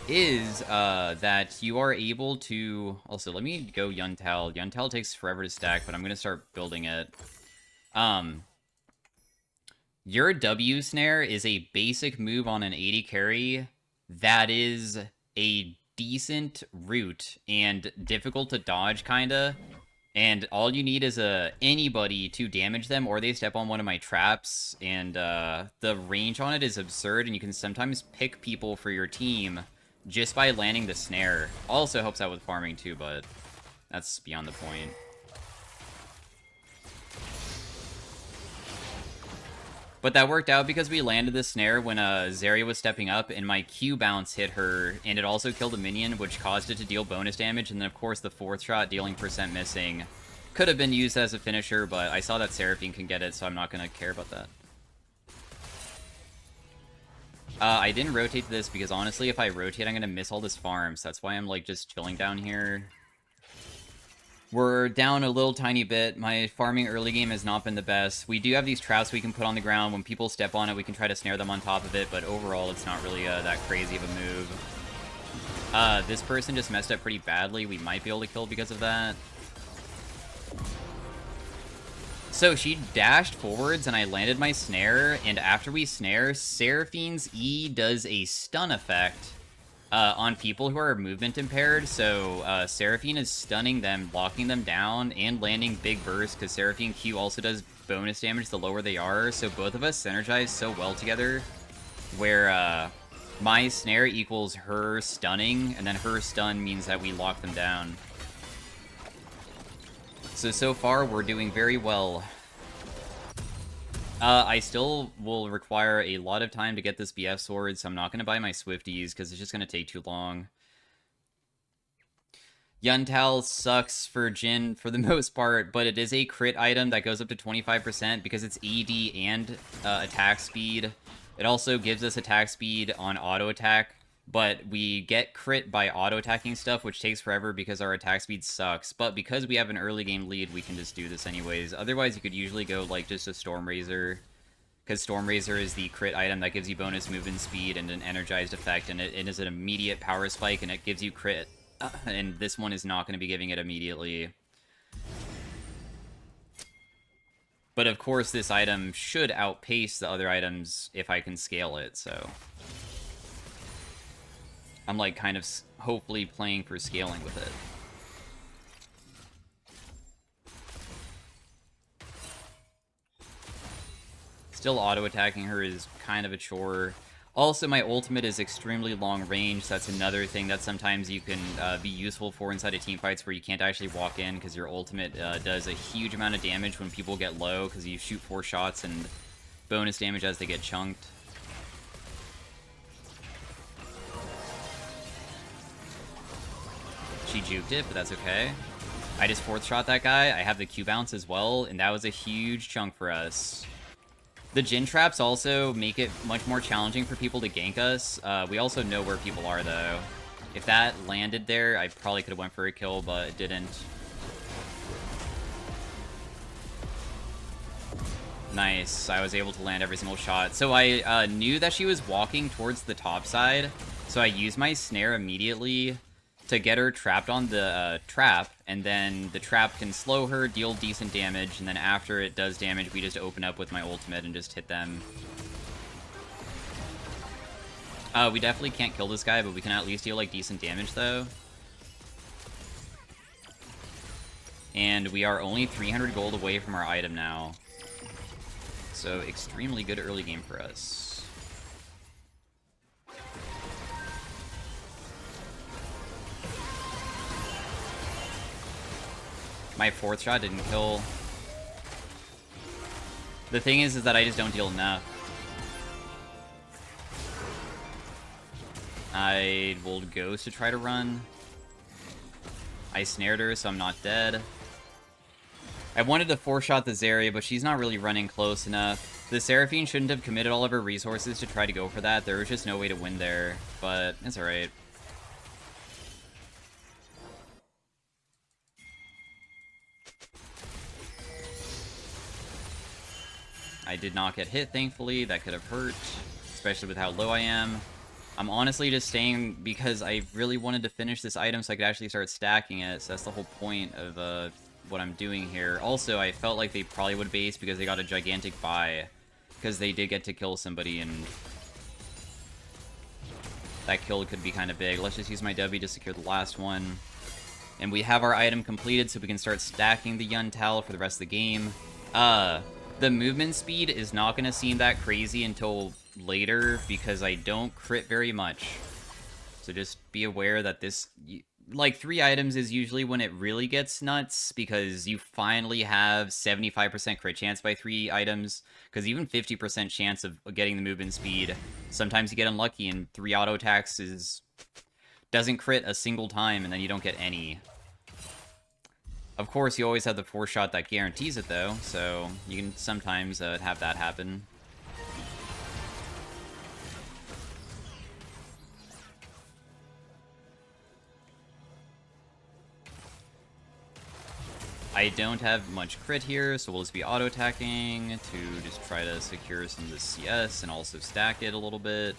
is that you are able to... Also, let me go Yuntal. Yuntal takes forever to stack, but I'm going to start building it. Your W snare is a basic move on an 80 carry that is a decent route and difficult to dodge, kinda. And all you need is anybody to damage them, or they step on one of my traps, and the range on it is absurd, and you can sometimes pick people for your team just by landing the snare. Also helps out with farming too, but that's beyond the point. But that worked out because we landed the snare when Zeri was stepping up, and my Q bounce hit her, and it also killed a minion, which caused it to deal bonus damage, and then of course the fourth shot dealing percent missing Could have been used as a finisher, but I saw that Seraphine can get it, so I'm not going to care about that. I didn't rotate this because honestly, if I rotate, I'm going to miss all this farm, so that's why I'm like just chilling down here. We're down a little tiny bit. My farming early game has not been the best. We do have these traps we can put on the ground. When people step on it, we can try to snare them on top of it, but overall, it's not really that crazy of a move. This person just messed up pretty badly. We might be able to kill because of that. So she dashed forwards and I landed my snare, and after we snare, Seraphine's E does a stun effect on people who are movement impaired. So Seraphine is stunning them, locking them down, and landing big bursts, because Seraphine Q also does bonus damage the lower they are. So both of us synergize so well together, where my snare equals her stunning, and then her stun means that we lock them down. So far, we're doing very well. I still will require a lot of time to get this BF sword, so I'm not going to buy my Swifties, because it's just going to take too long. Yuntal sucks for Jhin for the most part, but it is a crit item that goes up to 25% because it's AD and attack speed. It also gives us attack speed on auto attack, but we get crit by auto-attacking stuff, which takes forever because our attack speed sucks. But because we have an early game lead, we can just do this anyways. Otherwise, you could usually go, like, just a Storm Razor, because Storm Razor is the crit item that gives you bonus movement speed and an energized effect, and it is an immediate power spike, and it gives you crit. And this one is not going to be giving it immediately. But of course, this item should outpace the other items if I can scale it, so I'm like kind of hopefully playing for scaling with it. Still auto-attacking her is kind of a chore. Also, my ultimate is extremely long range. So that's another thing that sometimes you can be useful for inside of teamfights where you can't actually walk in, because your ultimate does a huge amount of damage when people get low, because you shoot 4 shots and bonus damage as they get chunked. She juked it, but that's okay. I just 4th shot that guy. I have the Q bounce as well, and that was a huge chunk for us. The Jhin traps also make it much more challenging for people to gank us. We also know where people are, though. If that landed there, I probably could have went for a kill, but it didn't. Nice. I was able to land every single shot. So I knew that she was walking towards the top side, so I used my snare immediately to get her trapped on the trap, and then the trap can slow her, deal decent damage, and then after it does damage, we just open up with my ultimate and just hit them. We definitely can't kill this guy, but we can at least deal, like, decent damage, though. And we are only 300 gold away from our item now. So, extremely good early game for us. My 4th shot didn't kill. The thing is that I just don't deal enough. I will Ghost to try to run. I snared her, so I'm not dead. I wanted to 4-shot the Zarya, but she's not really running close enough. The Seraphine shouldn't have committed all of her resources to try to go for that. There was just no way to win there, but it's alright. I did not get hit, thankfully. That could have hurt, especially with how low I am. I'm honestly just staying because I really wanted to finish this item so I could actually start stacking it, so that's the whole point of what I'm doing here. Also, I felt like they probably would base because they got a gigantic buy, because they did get to kill somebody, and that kill could be kind of big. Let's just use my W to secure the last one. And we have our item completed, so we can start stacking the Yuntal for the rest of the game. The movement speed is not going to seem that crazy until later, because I don't crit very much. So just be aware that this, like, 3 items is usually when it really gets nuts, because you finally have 75% crit chance by 3 items, because even 50% chance of getting the movement speed, sometimes you get unlucky and 3 auto attacks doesn't crit a single time, and then you don't get any. Of course, you always have the 4-shot that guarantees it, though, so you can sometimes have that happen. I don't have much crit here, so we'll just be auto-attacking to just try to secure some of the CS and also stack it a little bit.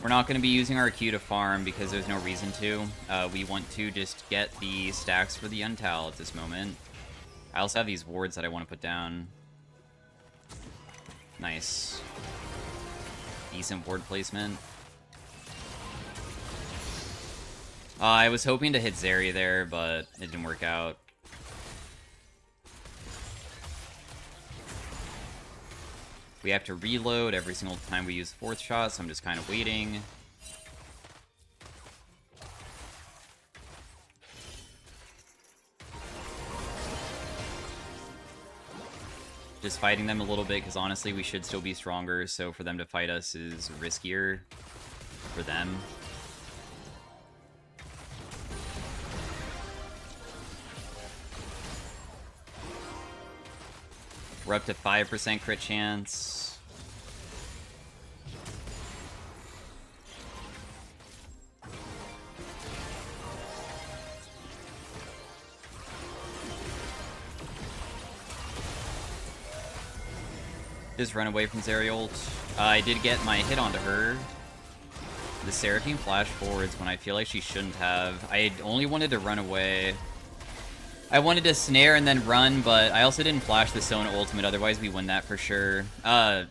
We're not going to be using our Q to farm because there's no reason to. We want to just get the stacks for the Untal at this moment. I also have these wards that I want to put down. Nice. Decent ward placement. I was hoping to hit Zeri there, but it didn't work out. We have to reload every single time we use 4th shot, so I'm just kind of waiting. Just fighting them a little bit, because honestly, we should still be stronger, so for them to fight us is riskier for them. We're up to 5% crit chance. Just run away from Zeri ult. I did get my hit onto her. The Seraphine flash forwards when I feel like she shouldn't have. I only wanted to run away. I wanted to snare and then run, but I also didn't flash the Sona ultimate, otherwise we win that for sure.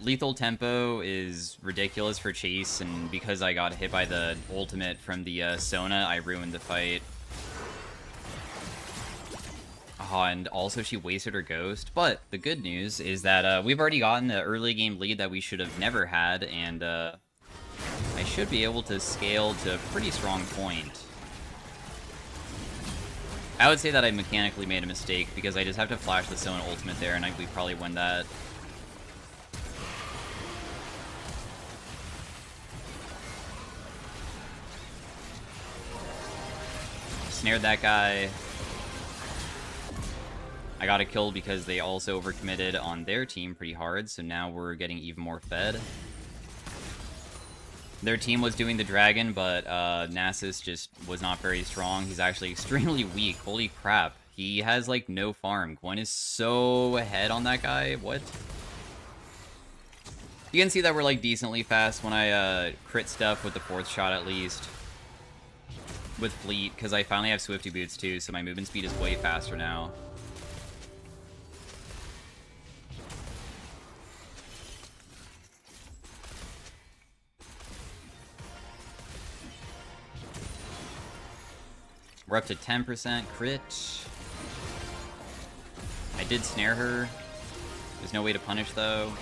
Lethal tempo is ridiculous for Chase, and because I got hit by the ultimate from the Sona, I ruined the fight. Oh, and also she wasted her ghost, but the good news is that we've already gotten the early game lead that we should have never had, and I should be able to scale to a pretty strong point. I would say that I mechanically made a mistake because I just have to flash the Sona ultimate there and we probably win that. Snared that guy. I got a kill because they also overcommitted on their team pretty hard, so now we're getting even more fed. Their team was doing the dragon, but Nasus just was not very strong. He's actually extremely weak. Holy crap. He has, like, no farm. Gwen is so ahead on that guy. What? You can see that we're, like, decently fast when I crit stuff with the 4th shot, at least. With Fleet, because I finally have Swifty Boots, too, so my movement speed is way faster now. We're up to 10% crit. I did snare her. There's no way to punish, though.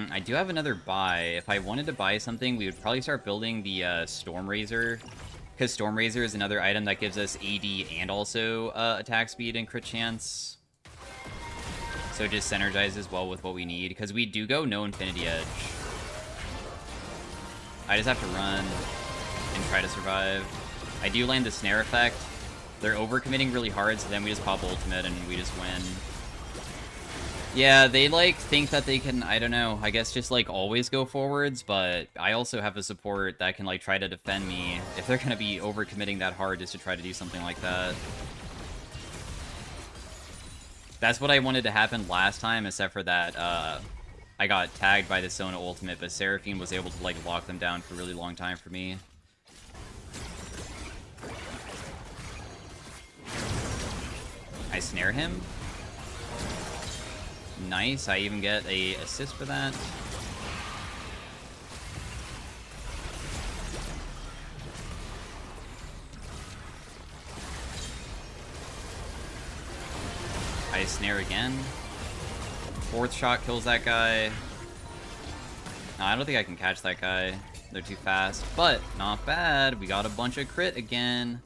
I do have another buy. If I wanted to buy something, we would probably start building the Storm Razor. Because Storm Razor is another item that gives us AD and also attack speed and crit chance. So it just synergizes well with what we need. Because we do go no Infinity Edge. I just have to run and try to survive. I do land the snare effect. They're overcommitting really hard, so then we just pop ultimate and we just win. Yeah, they, like, think that they can, I don't know, I guess just, like, always go forwards, but I also have a support that can, like, try to defend me if they're gonna be overcommitting that hard just to try to do something like that. That's what I wanted to happen last time, except for that, I got tagged by the Sona ultimate, but Seraphine was able to, like, lock them down for a really long time for me. I snare him. Nice, I even get a assist for that. I snare again. 4th shot kills that guy. No, I don't think I can catch that guy. They're too fast, but not bad. We got a bunch of crit again.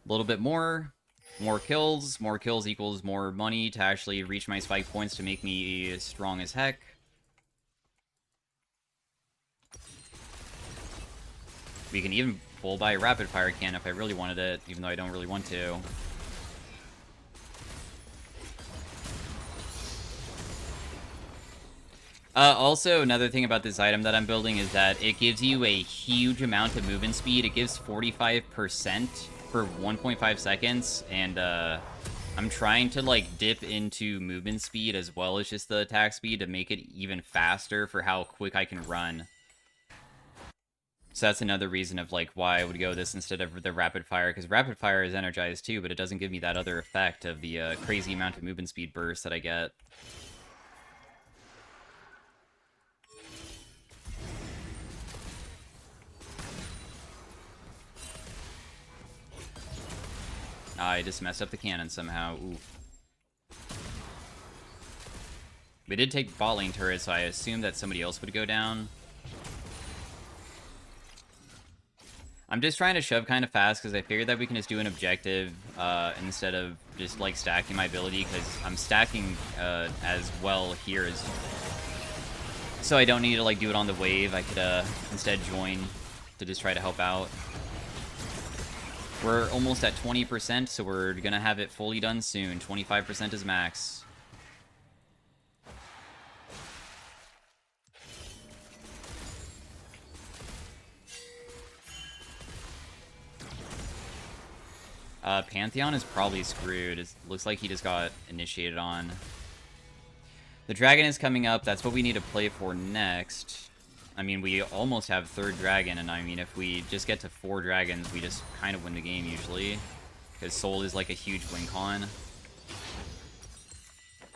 A little bit more. More kills equals more money to actually reach my spike points to make me strong as heck. We can even full buy rapid fire can if I really wanted it, even though I don't really want to. Also, another thing about this item that I'm building is that it gives you a huge amount of movement speed. It gives 45% for 1.5 seconds, and I'm trying to like dip into movement speed as well as just the attack speed to make it even faster for how quick I can run. So that's another reason of like why I would go this instead of the rapid fire, because rapid fire is energized too, but it doesn't give me that other effect of the crazy amount of movement speed burst that I get. I just messed up the cannon somehow. Ooh. We did take bot lane turret, so I assumed that somebody else would go down. I'm just trying to shove kind of fast because I figured that we can just do an objective instead of just like stacking my ability, because I'm stacking as well here as... So I don't need to like do it on the wave. I could instead join to just try to help out. We're almost at 20%, so we're gonna have it fully done soon. 25% is max. Pantheon is probably screwed. It looks like he just got initiated on. The dragon is coming up. That's what we need to play for next. I mean, we almost have third dragon, and I mean, if we just get to 4 dragons, we just kind of win the game usually. Because Soul is like a huge win con.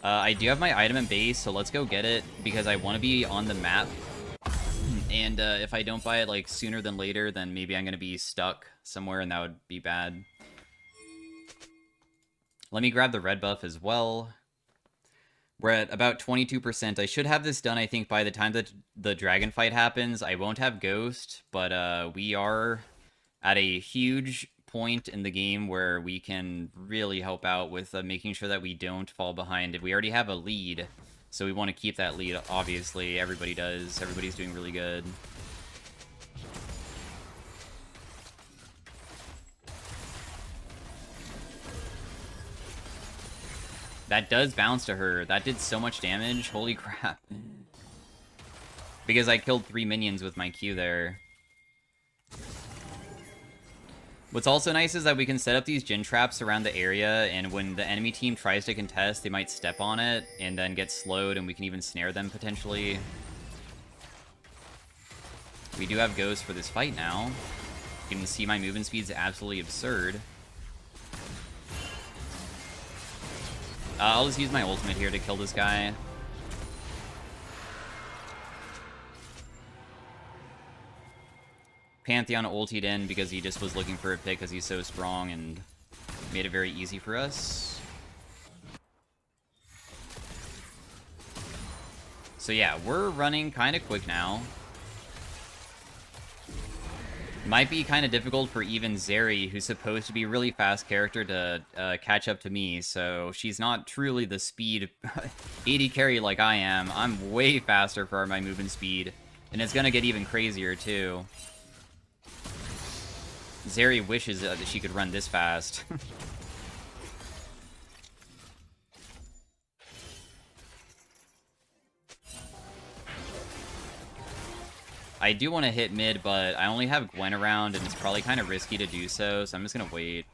I do have my item in base, so let's go get it, because I want to be on the map. And if I don't buy it like sooner than later, then maybe I'm going to be stuck somewhere, and that would be bad. Let me grab the red buff as well. We're at about 22%. I should have this done, I think, by the time that the dragon fight happens. I won't have Ghost, but we are at a huge point in the game where we can really help out with making sure that we don't fall behind. We already have a lead, so we want to keep that lead, obviously. Everybody does. Everybody's doing really good. That does bounce to her. That did so much damage. Holy crap. Because I killed 3 minions with my Q there. What's also nice is that we can set up these Jhin traps around the area, and when the enemy team tries to contest, they might step on it and then get slowed, and we can even snare them potentially. We do have Ghost for this fight now. You can see my movement speed is absolutely absurd. I'll just use my ultimate here to kill this guy. Pantheon ultied in because he just was looking for a pick because he's so strong and made it very easy for us. So yeah, we're running kind of quick now. Might be kind of difficult for even Zeri, who's supposed to be a really fast character, to catch up to me, so she's not truly the speed 80 carry like I am. I'm way faster for my movement speed, and it's gonna get even crazier too. Zeri wishes that she could run this fast. I do want to hit mid, but I only have Gwen around, and it's probably kind of risky to do so, so I'm just going to wait.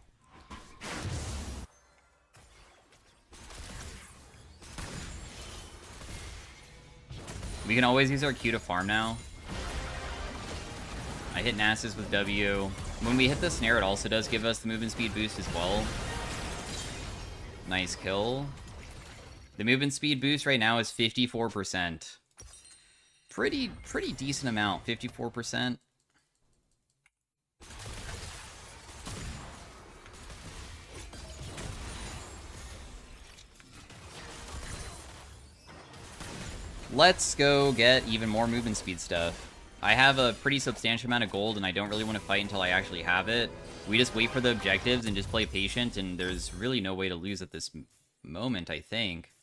We can always use our Q to farm now. I hit Nasus with W. When we hit the snare, it also does give us the movement speed boost as well. Nice kill. The movement speed boost right now is 54%. Pretty decent amount, 54%. Let's go get even more movement speed stuff. I have a pretty substantial amount of gold, and I don't really want to fight until I actually have it. We just wait for the objectives and just play patient, and there's really no way to lose at this moment, I think.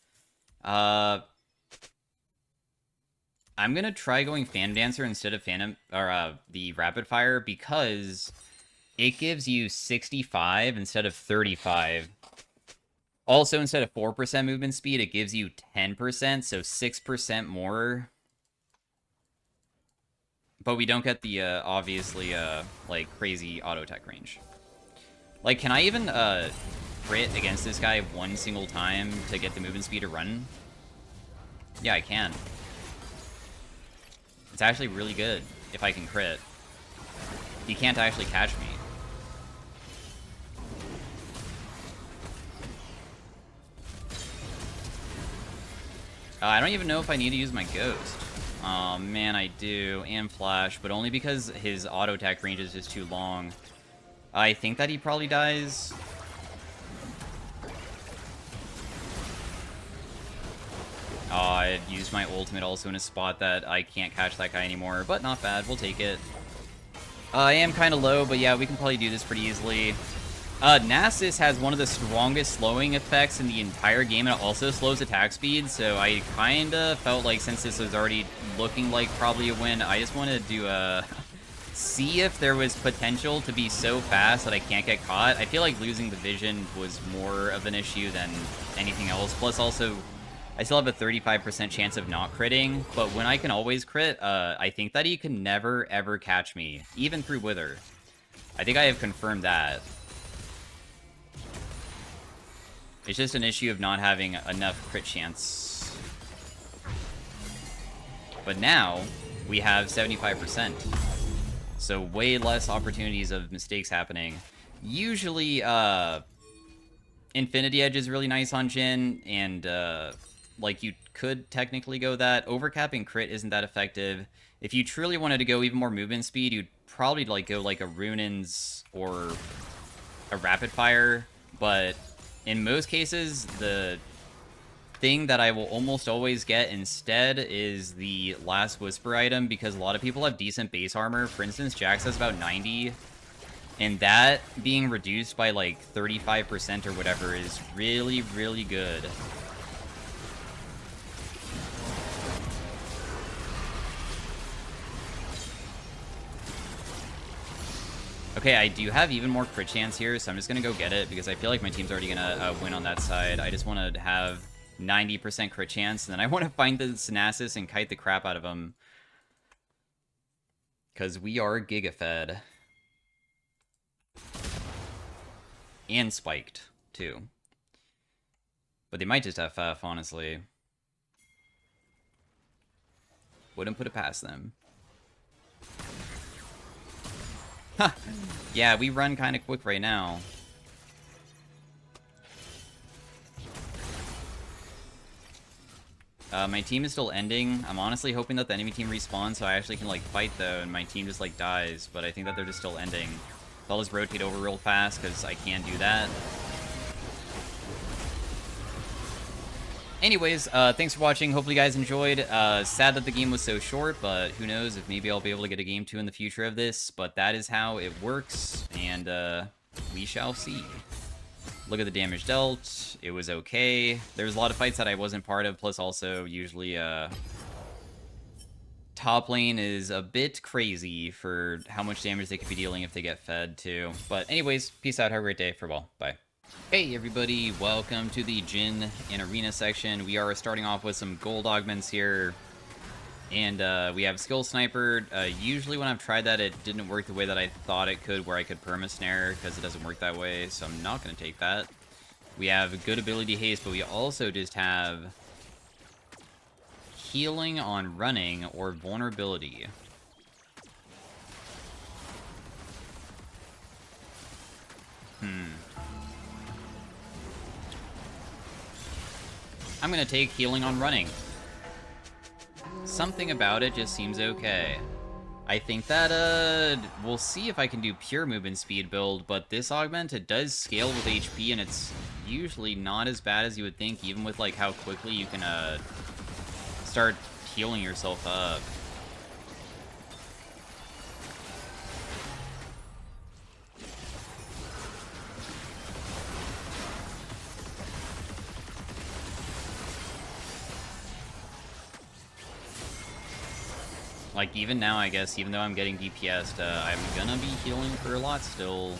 I'm gonna try going Phantom Dancer instead of the Rapid Fire, because it gives you 65 instead of 35. Also, instead of 4% movement speed, it gives you 10%, so 6% more. But we don't get the, obviously, like, crazy auto-attack range. Like, can I even, crit against this guy one single time to get the movement speed to run? Yeah, I can. It's actually really good if I can crit. He can't actually catch me. I don't even know if I need to use my Ghost. Oh, man, I do. And Flash, but only because his auto-attack range is just too long. I think that he probably dies. Oh, I used my ultimate also in a spot that I can't catch that guy anymore, but not bad. We'll take it. I am kind of low, but yeah, we can probably do this pretty easily. Nasus has one of the strongest slowing effects in the entire game, and it also slows attack speed, so I kind of felt like since this was already looking like probably a win, I just wanted to see if there was potential to be so fast that I can't get caught. I feel like losing the vision was more of an issue than anything else, plus also I still have a 35% chance of not critting, but when I can always crit, I think that he can never ever catch me, even through Wither. I think I have confirmed that. It's just an issue of not having enough crit chance. But now, we have 75%. So way less opportunities of mistakes happening. Usually, Infinity Edge is really nice on Jhin, and, like, you could technically go that. Overcapping crit isn't that effective. If you truly wanted to go even more movement speed, you'd probably, like, go, like, a Runin's or a Rapid Fire, but in most cases, the thing that I will almost always get instead is the last Whisper item, because a lot of people have decent base armor. For instance, Jax has about 90, and that being reduced by like 35% or whatever is really, really good. Okay, I do have even more crit chance here, so I'm just going to go get it, because I feel like my team's already going to win on that side. I just want to have 90% crit chance, and then I want to find the Nasus and kite the crap out of him. Because we are Giga-fed. And spiked, too. But they might just have FF, honestly. Wouldn't put it past them. Huh. Yeah, we run kind of quick right now. My team is still ending. I'm honestly hoping that the enemy team respawns so I actually can, like, fight, though, and my team just, like, dies. But I think that they're just still ending. So I'll just rotate over real fast, because I can do that. Anyways, thanks for watching. Hopefully you guys enjoyed. Sad that the game was so short, but who knows if maybe I'll be able to get a game 2 in the future of this. But that is how it works, and we shall see. Look at the damage dealt. It was okay. There's a lot of fights that I wasn't part of, plus also usually top lane is a bit crazy for how much damage they could be dealing if they get fed too. But anyways, peace out. Have a great day. Farewell. Bye. Hey everybody, welcome to the Jhin and Arena section. We are starting off with some gold augments here. And we have Skill Sniper. Usually when I've tried that, it didn't work the way that I thought it could, where I could perma snare, because it doesn't work that way, so I'm not going to take that. We have good ability haste, but we also just have healing on running or vulnerability. I'm going to take healing on running. Something about it just seems okay. I think that, we'll see if I can do pure movement speed build, but this augment, it does scale with HP, and it's usually not as bad as you would think, even with, like, how quickly you can, start healing yourself up. Like, even now, I guess, even though I'm getting DPS'd, I'm gonna be healing for a lot still.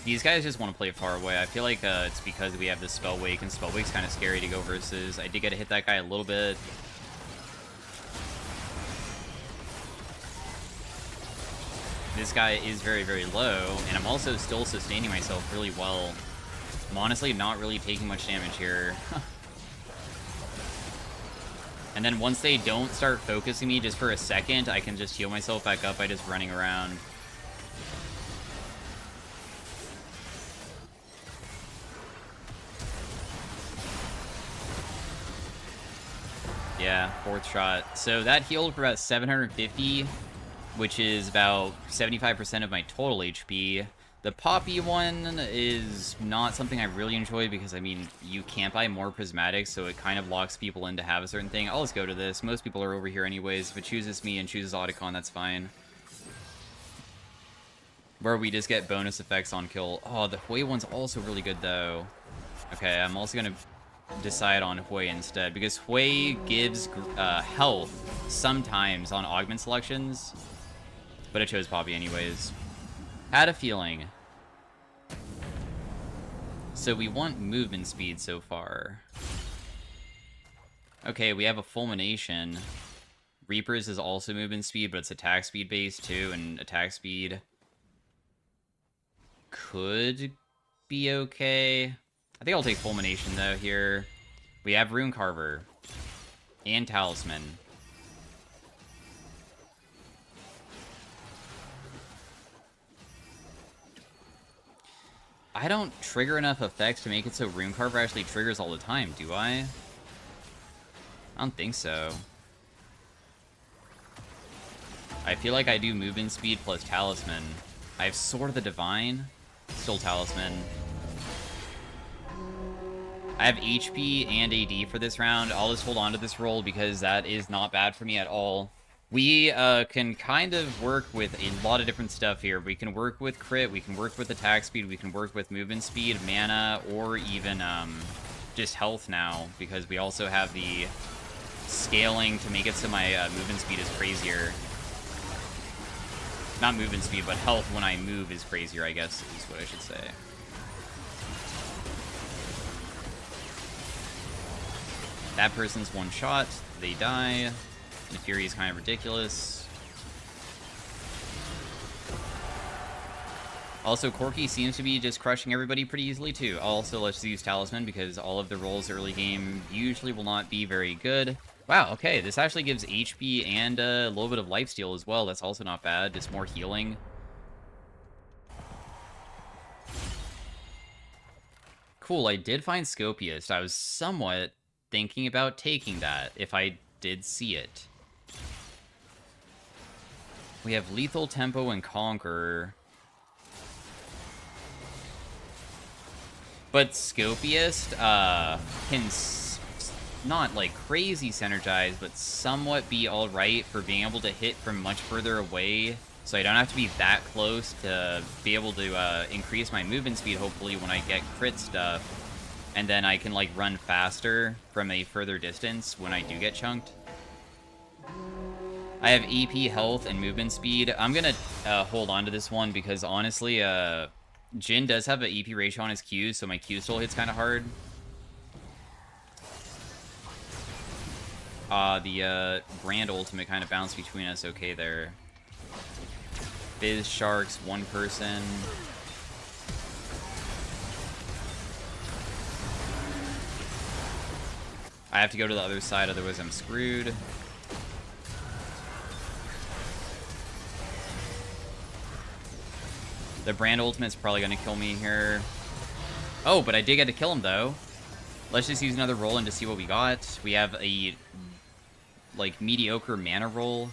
These guys just want to play far away. I feel like it's because we have this Spell Wake, and Spell Wake's kind of scary to go versus. I did get to hit that guy a little bit. This guy is very, very low, and I'm also still sustaining myself really well. I'm honestly not really taking much damage here. And then once they don't start focusing me just for a second, I can just heal myself back up by just running around. Yeah, 4th shot. So that healed for about 750, which is about 75% of my total HP. The Poppy one is not something I really enjoy because, I mean, you can't buy more prismatics, so it kind of locks people in to have a certain thing. I'll just go to this. Most people are over here anyways. If it chooses me and chooses Otacon, that's fine. Where we just get bonus effects on kill. Oh, the Hui one's also really good, though. Okay, I'm also going to decide on Hui instead, because Hui gives health sometimes on augment selections, but I chose Poppy anyways. Had a feeling. So we want movement speed so far. Okay, we have a Fulmination. Reaper's is also movement speed, but it's attack speed based too, and attack speed could be okay. I think I'll take Fulmination though here. We have Rune Carver and Talisman. I don't trigger enough effects to make it so Rune Carver actually triggers all the time, do I? I don't think so. I feel like I do movement speed plus Talisman. I have Sword of the Divine, still Talisman. I have HP and AD for this round. I'll just hold on to this roll because that is not bad for me at all. We can kind of work with a lot of different stuff here. We can work with crit, we can work with attack speed, we can work with movement speed, mana, or even just health now, because we also have the scaling to make it so my movement speed is crazier. Not movement speed, but health when I move is crazier, I guess is what I should say. That person's one shot, they die. The Fury is kind of ridiculous. Also, Corki seems to be just crushing everybody pretty easily, too. Also, let's use Talisman, because all of the rolls early game usually will not be very good. Wow, okay, this actually gives HP and a little bit of lifesteal as well. That's also not bad, just more healing. Cool, I did find Scopius. I was somewhat thinking about taking that, if I did see it. We have Lethal Tempo and Conqueror. But Scopius can not like crazy synergize, but somewhat be alright for being able to hit from much further away. So I don't have to be that close to be able to increase my movement speed, hopefully, when I get crit stuff. And then I can like run faster from a further distance when I do get chunked. I have EP, health, and movement speed. I'm gonna hold on to this one because honestly, Jhin does have an EP ratio on his Q, so my Q still hits kind of hard. The Brand ultimate kind of bounced between us okay there. Fizz Sharks, one person. I have to go to the other side, otherwise I'm screwed. The Brand ultimate's probably going to kill me here. Oh, but I did get to kill him, though. Let's just use another roll and to see what we got. We have a, like, mediocre mana roll.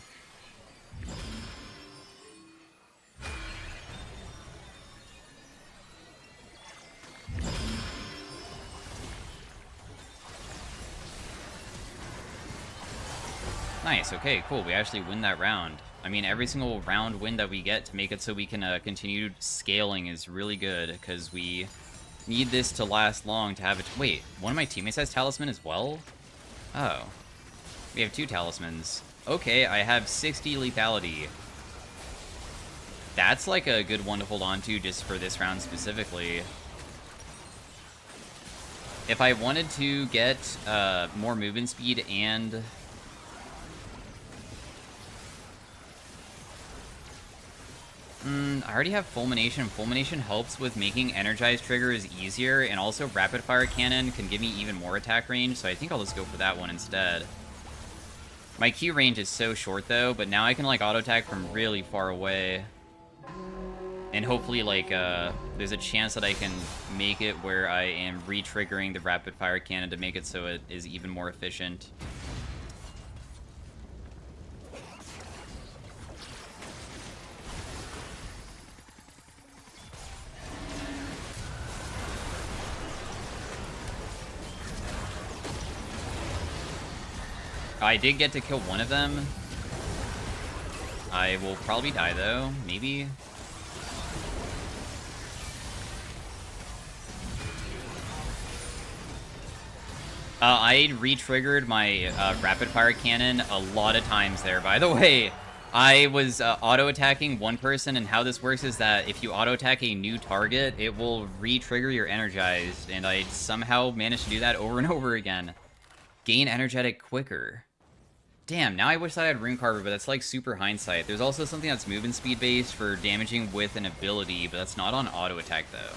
Nice, okay, cool. We actually win that round. I mean, every single round win that we get to make it so we can continue scaling is really good, because we need this to last long to have it. Wait, one of my teammates has Talisman as well? Oh. We have two Talismans. Okay, I have 60 lethality. That's like a good one to hold on to just for this round specifically. If I wanted to get more movement speed and... I already have Fulmination. Fulmination helps with making energized triggers easier, and also Rapid Fire Cannon can give me even more attack range, so I think I'll just go for that one instead. My Q range is so short, though, but now I can, like, auto-attack from really far away. And hopefully, like, there's a chance that I can make it where I am re-triggering the Rapid Fire Cannon to make it so it is even more efficient. I did get to kill one of them. I will probably die, though. Maybe. I re-triggered my Rapid Fire Cannon a lot of times there, by the way. I was auto-attacking one person, and how this works is that if you auto-attack a new target, it will re-trigger your Energized, and I somehow managed to do that over and over again. Gain Energetic quicker. Damn, now I wish that I had Rune Carver, but that's like super hindsight. There's also something that's movement speed based for damaging with an ability, but that's not on auto-attack, though.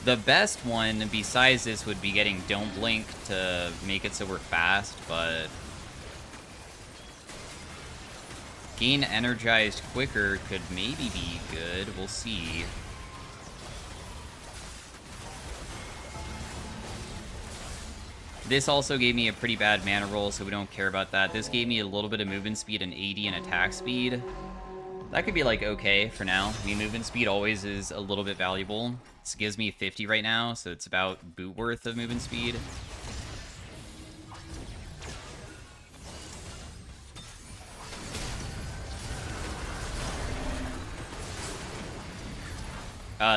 The best one, besides this, would be getting Don't Blink to make it so we're fast, but... Gain Energized quicker could maybe be good. We'll see. This also gave me a pretty bad mana roll, so we don't care about that. This gave me a little bit of movement speed and 80 and attack speed. That could be, like, okay for now. I mean, movement speed always is a little bit valuable. This gives me 50 right now, so it's about boot worth of movement speed.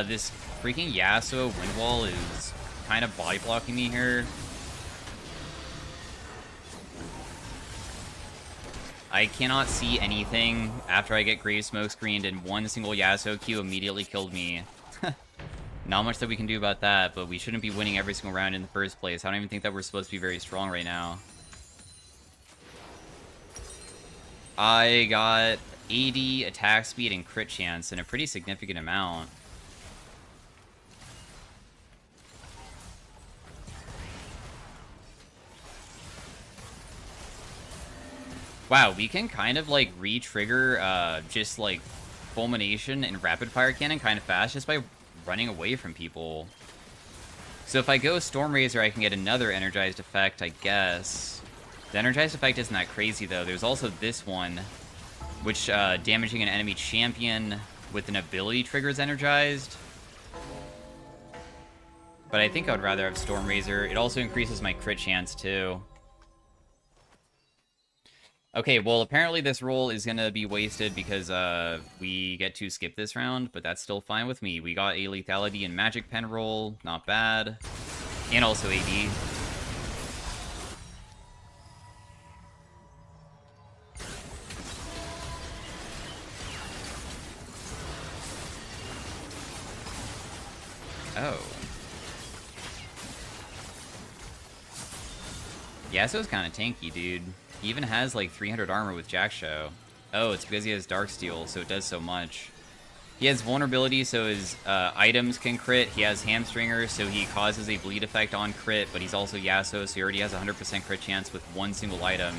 This freaking Yasuo wind wall is kind of body blocking me here. I cannot see anything after I get Grave Smoke screened, and one single Yasuo Q immediately killed me. Not much that we can do about that, but we shouldn't be winning every single round in the first place. I don't even think that we're supposed to be very strong right now. I got 80 attack speed and crit chance, and a pretty significant amount. Wow, we can kind of, like, re-trigger, just, like, Fulmination and Rapid Fire Cannon kind of fast just by running away from people. So if I go Storm Razor, I can get another Energized effect, I guess. The Energized effect isn't that crazy, though. There's also this one, which, damaging an enemy champion with an ability triggers Energized. But I think I would rather have Storm Razor. It also increases my crit chance, too. Okay, well, apparently this roll is gonna be wasted because, we get to skip this round, but that's still fine with me. We got a Lethality and Magic Pen roll, not bad. And also AD. Oh. Yasuo's kind of tanky, dude. He even has, like, 300 armor with Jackshow. Oh, it's because he has Darksteel, so it does so much. He has Vulnerability, so his items can crit. He has Hamstringer, so he causes a bleed effect on crit, but he's also Yasuo, so he already has 100% crit chance with one single item.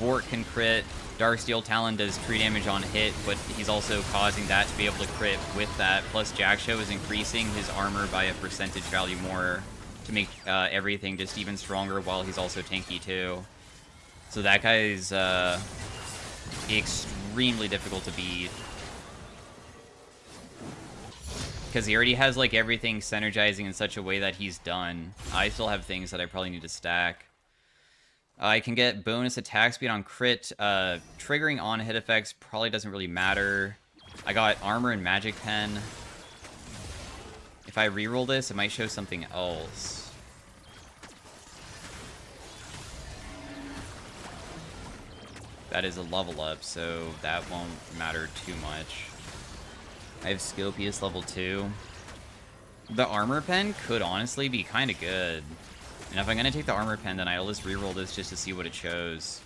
Bort can crit. Darksteel Talon does true damage on hit, but he's also causing that to be able to crit with that. Plus, Jackshow is increasing his armor by a percentage value more to make everything just even stronger, while he's also tanky, too. So that guy is extremely difficult to beat. Because he already has, like, everything synergizing in such a way that he's done. I still have things that I probably need to stack. I can get bonus attack speed on crit. Triggering on-hit effects probably doesn't really matter. I got armor and magic pen. If I reroll this, it might show something else. that is a level up, so that won't matter too much. I have Scopius level 2. The armor pen could honestly be kind of good. And if I'm going to take the armor pen, then I'll just reroll this just to see what it shows.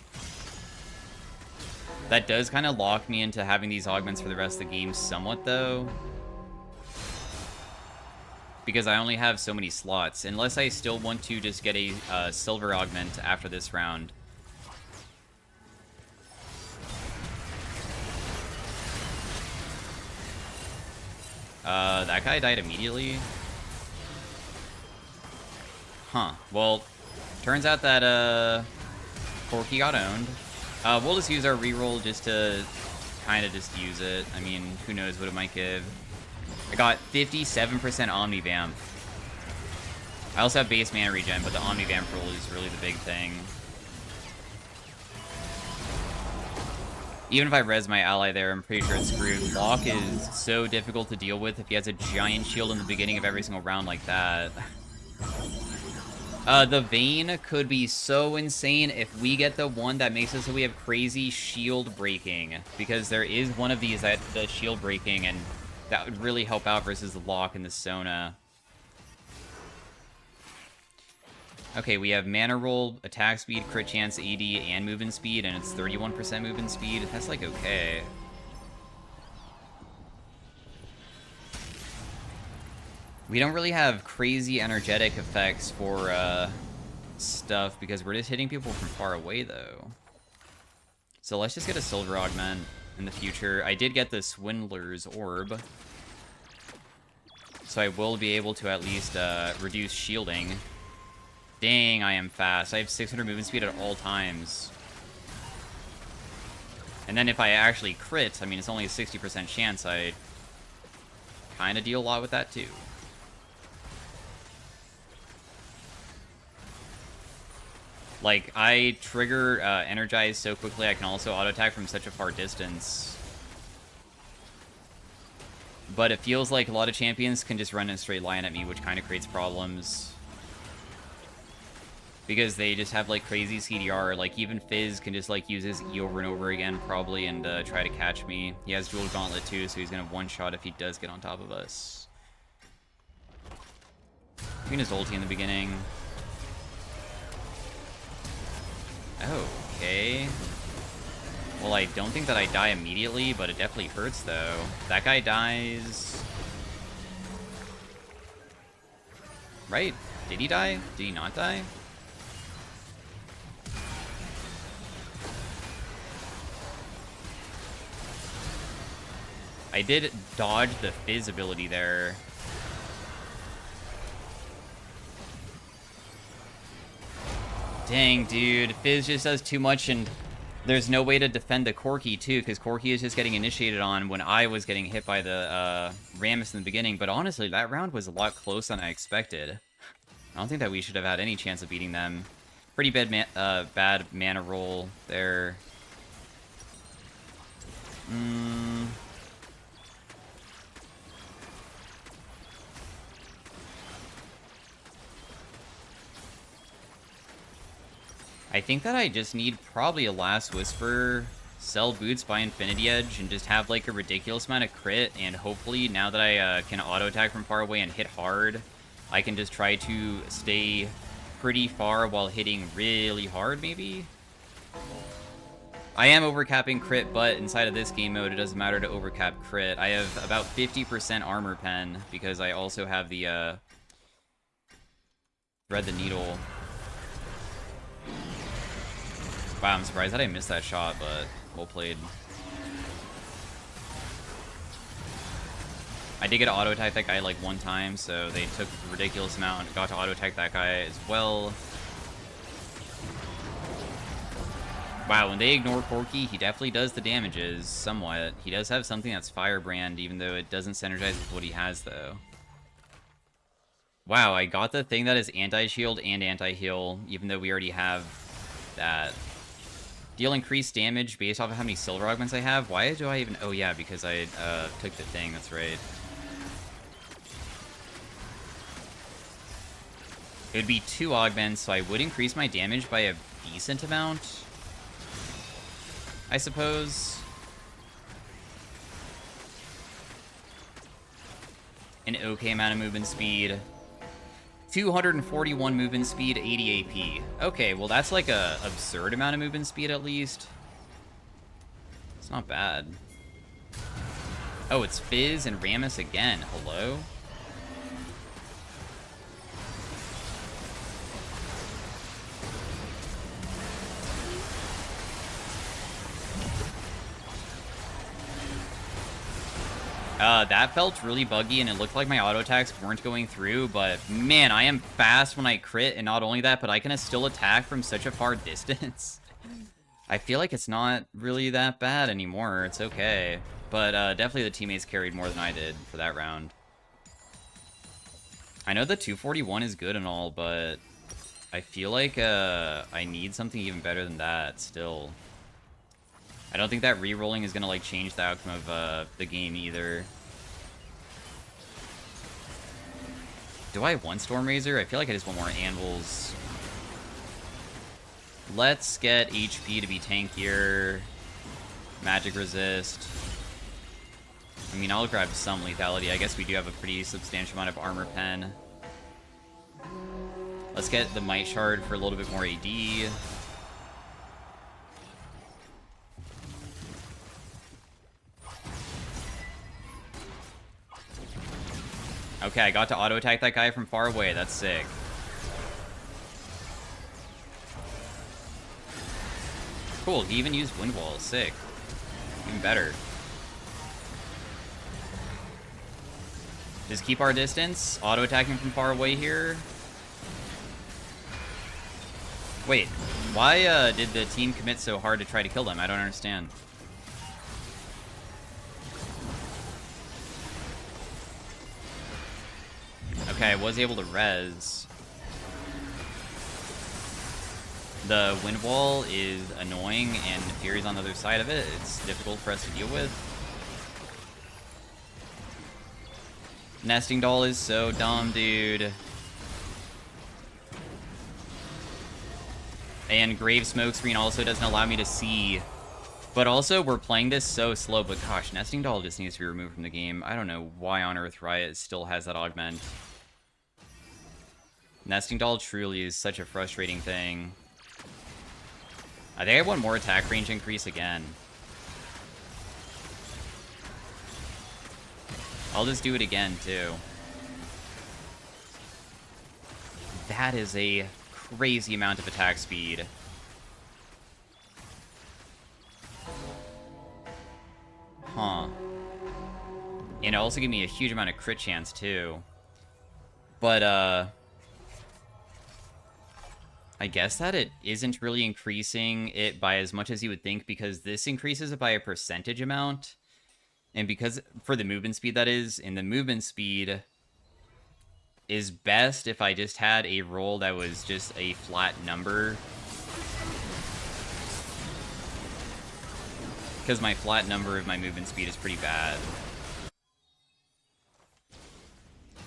That does kind of lock me into having these augments for the rest of the game somewhat, though. Because I only have so many slots. Unless I still want to just get a silver augment after this round. That guy died immediately. Huh. Well, turns out that, Corky got owned. We'll just use our reroll just to kind of just use it. I mean, who knows what it might give. I got 57% Omnivamp. I also have base mana regen, but the Omnivamp roll is really the big thing. Even if I res my ally there, I'm pretty sure it's screwed. Locke is so difficult to deal with if he has a giant shield in the beginning of every single round like that. The Vayne could be so insane if we get the one that makes it so we have crazy shield breaking. Because there is one of these that does shield breaking, and that would really help out versus the Locke and the Sona. Okay, we have mana roll, attack speed, crit chance, AD, and movement speed, and it's 31% movement speed. That's, like, okay. We don't really have crazy energetic effects for, stuff, because we're just hitting people from far away, though. So let's just get a silver augment in the future. I did get the Swindler's Orb. So I will be able to at least, reduce shielding. Dang, I am fast. I have 600 movement speed at all times. And then if I actually crit, I mean, it's only a 60% chance. I kind of deal a lot with that, too. Like, I trigger Energize so quickly, I can also auto-attack from such a far distance. But it feels like a lot of champions can just run in a straight line at me, which kind of creates problems. Because they just have, like, crazy CDR. Like, even Fizz can just, like, use his E over and over again, probably, and try to catch me. He has Dual Gauntlet, too, so he's gonna one-shot if he does get on top of us. Queen his ulti in the beginning. Okay. Well, I don't think that I die immediately, but it definitely hurts, though. That guy dies. Right? Did he die? Did he not die? I did dodge the Fizz ability there. Dang, dude. Fizz just does too much, and there's no way to defend the Corki, too, because Corki is just getting initiated on when I was getting hit by the Rammus in the beginning. But honestly, that round was a lot closer than I expected. I don't think that we should have had any chance of beating them. Pretty bad, bad mana roll there. I think that I just need probably a Last Whisper, sell Boots, buy Infinity Edge, and just have like a ridiculous amount of crit, and hopefully now that I can auto-attack from far away and hit hard, I can just try to stay pretty far while hitting really hard, maybe? I am overcapping crit, but inside of this game mode, it doesn't matter to overcap crit. I have about 50% armor pen, because I also have the, Thread the Needle. Wow, I'm surprised that I missed that shot, but well played. I did get to auto-attack that guy like one time, so they took a ridiculous amount. Got to auto-attack that guy as well. Wow, when they ignore Corki, he definitely does the damages somewhat. He does have something that's Firebrand, even though it doesn't synergize with what he has, though. Wow, I got the thing that is anti-shield and anti-heal, even though we already have that. Deal increased damage based off of how many silver augments I have. Why do I even... Oh, yeah, because I took the thing. That's right. It would be 2 augments, so I would increase my damage by a decent amount. I suppose. An okay amount of movement speed. 241 movement speed, 80 AP. Okay, well that's like a absurd amount of movement speed at least. It's not bad. Oh, it's Fizz and Rammus again. Hello? That felt really buggy, and it looked like my auto attacks weren't going through, but man, I am fast when I crit, and not only that, but I can still attack from such a far distance. I feel like it's not really that bad anymore. It's okay. But definitely the teammates carried more than I did for that round. I know the 241 is good and all, but I feel like I need something even better than that still. I don't think that re-rolling is going to like change the outcome of the game either. Do I want Storm Razor? I feel like I just want more Anvils. Let's get HP to be tankier. Magic resist. I mean, I'll grab some lethality. I guess we do have a pretty substantial amount of armor pen. Let's get the Might Shard for a little bit more AD. Okay, I got to auto-attack that guy from far away. That's sick. Cool, he even used Wind Wall. Sick. Even better. Just keep our distance. Auto-attacking from far away here. Wait, why did the team commit so hard to try to kill them? I don't understand. Okay, I was able to res. The Wind Wall is annoying, and Fury's on the other side of it. It's difficult for us to deal with. Nesting Doll is so dumb, dude. And Grave Smokescreen also doesn't allow me to see. But also, we're playing this so slow, but gosh, Nesting Doll just needs to be removed from the game. I don't know why on earth Riot still has that augment. Nesting Doll truly is such a frustrating thing. I think I want more attack range increase again. I'll just do it again, too. That is a crazy amount of attack speed. Huh. And it also gave me a huge amount of crit chance, too. But, I guess that it isn't really increasing it by as much as you would think, because this increases it by a percentage amount. And because, for the movement speed that is, and the movement speed is best if I just had a roll that was just a flat number. Because my flat number of my movement speed is pretty bad.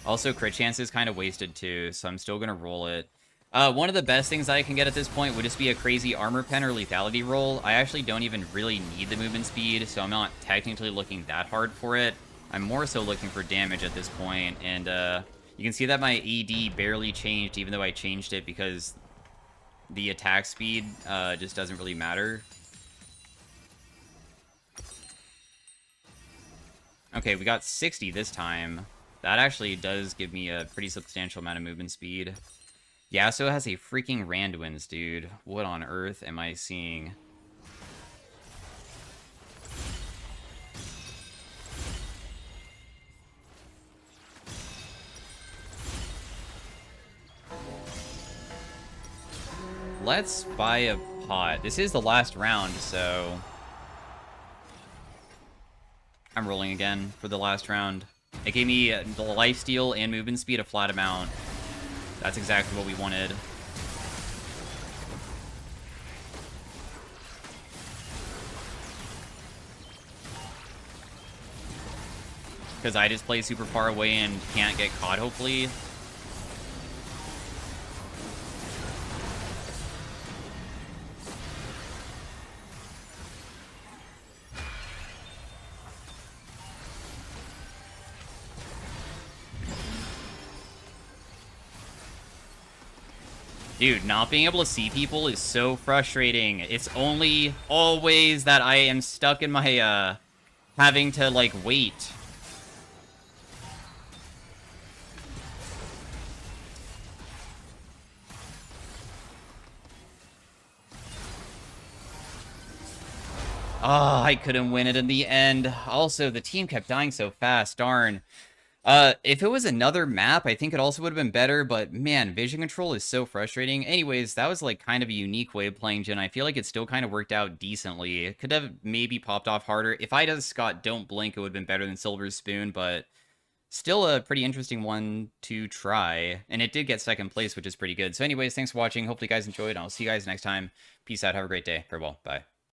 Also, crit chance is kind of wasted too, so I'm still going to roll it. One of the best things I can get at this point would just be a crazy armor pen or lethality roll. I actually don't even really need the movement speed, so I'm not technically looking that hard for it. I'm more so looking for damage at this point, and you can see that my AD barely changed, even though I changed it, because the attack speed just doesn't really matter. Okay, we got 60 this time. That actually does give me a pretty substantial amount of movement speed. Yasuo has a freaking Randuin's, dude. What on earth am I seeing? Let's buy a pot. This is the last round, so I'm rolling again for the last round. It gave me the lifesteal and movement speed a flat amount. That's exactly what we wanted. Because I just play super far away and can't get caught, hopefully. Dude, not being able to see people is so frustrating. It's only always that I am stuck in my, having to, like, wait. Oh, I couldn't win it in the end. Also, the team kept dying so fast, darn. If it was another map, I think it also would have been better, but man, vision control is so frustrating. Anyways, that was like kind of a unique way of playing Jhin. I feel like it still kind of worked out decently. It could have maybe popped off harder. If I does Scott Don't Blink, it would have been better than Silver's Spoon, but still a pretty interesting one to try. And it did get second place, which is pretty good. So anyways, thanks for watching. Hopefully you guys enjoyed. I'll see you guys next time. Peace out. Have a great day. Farewell. Bye.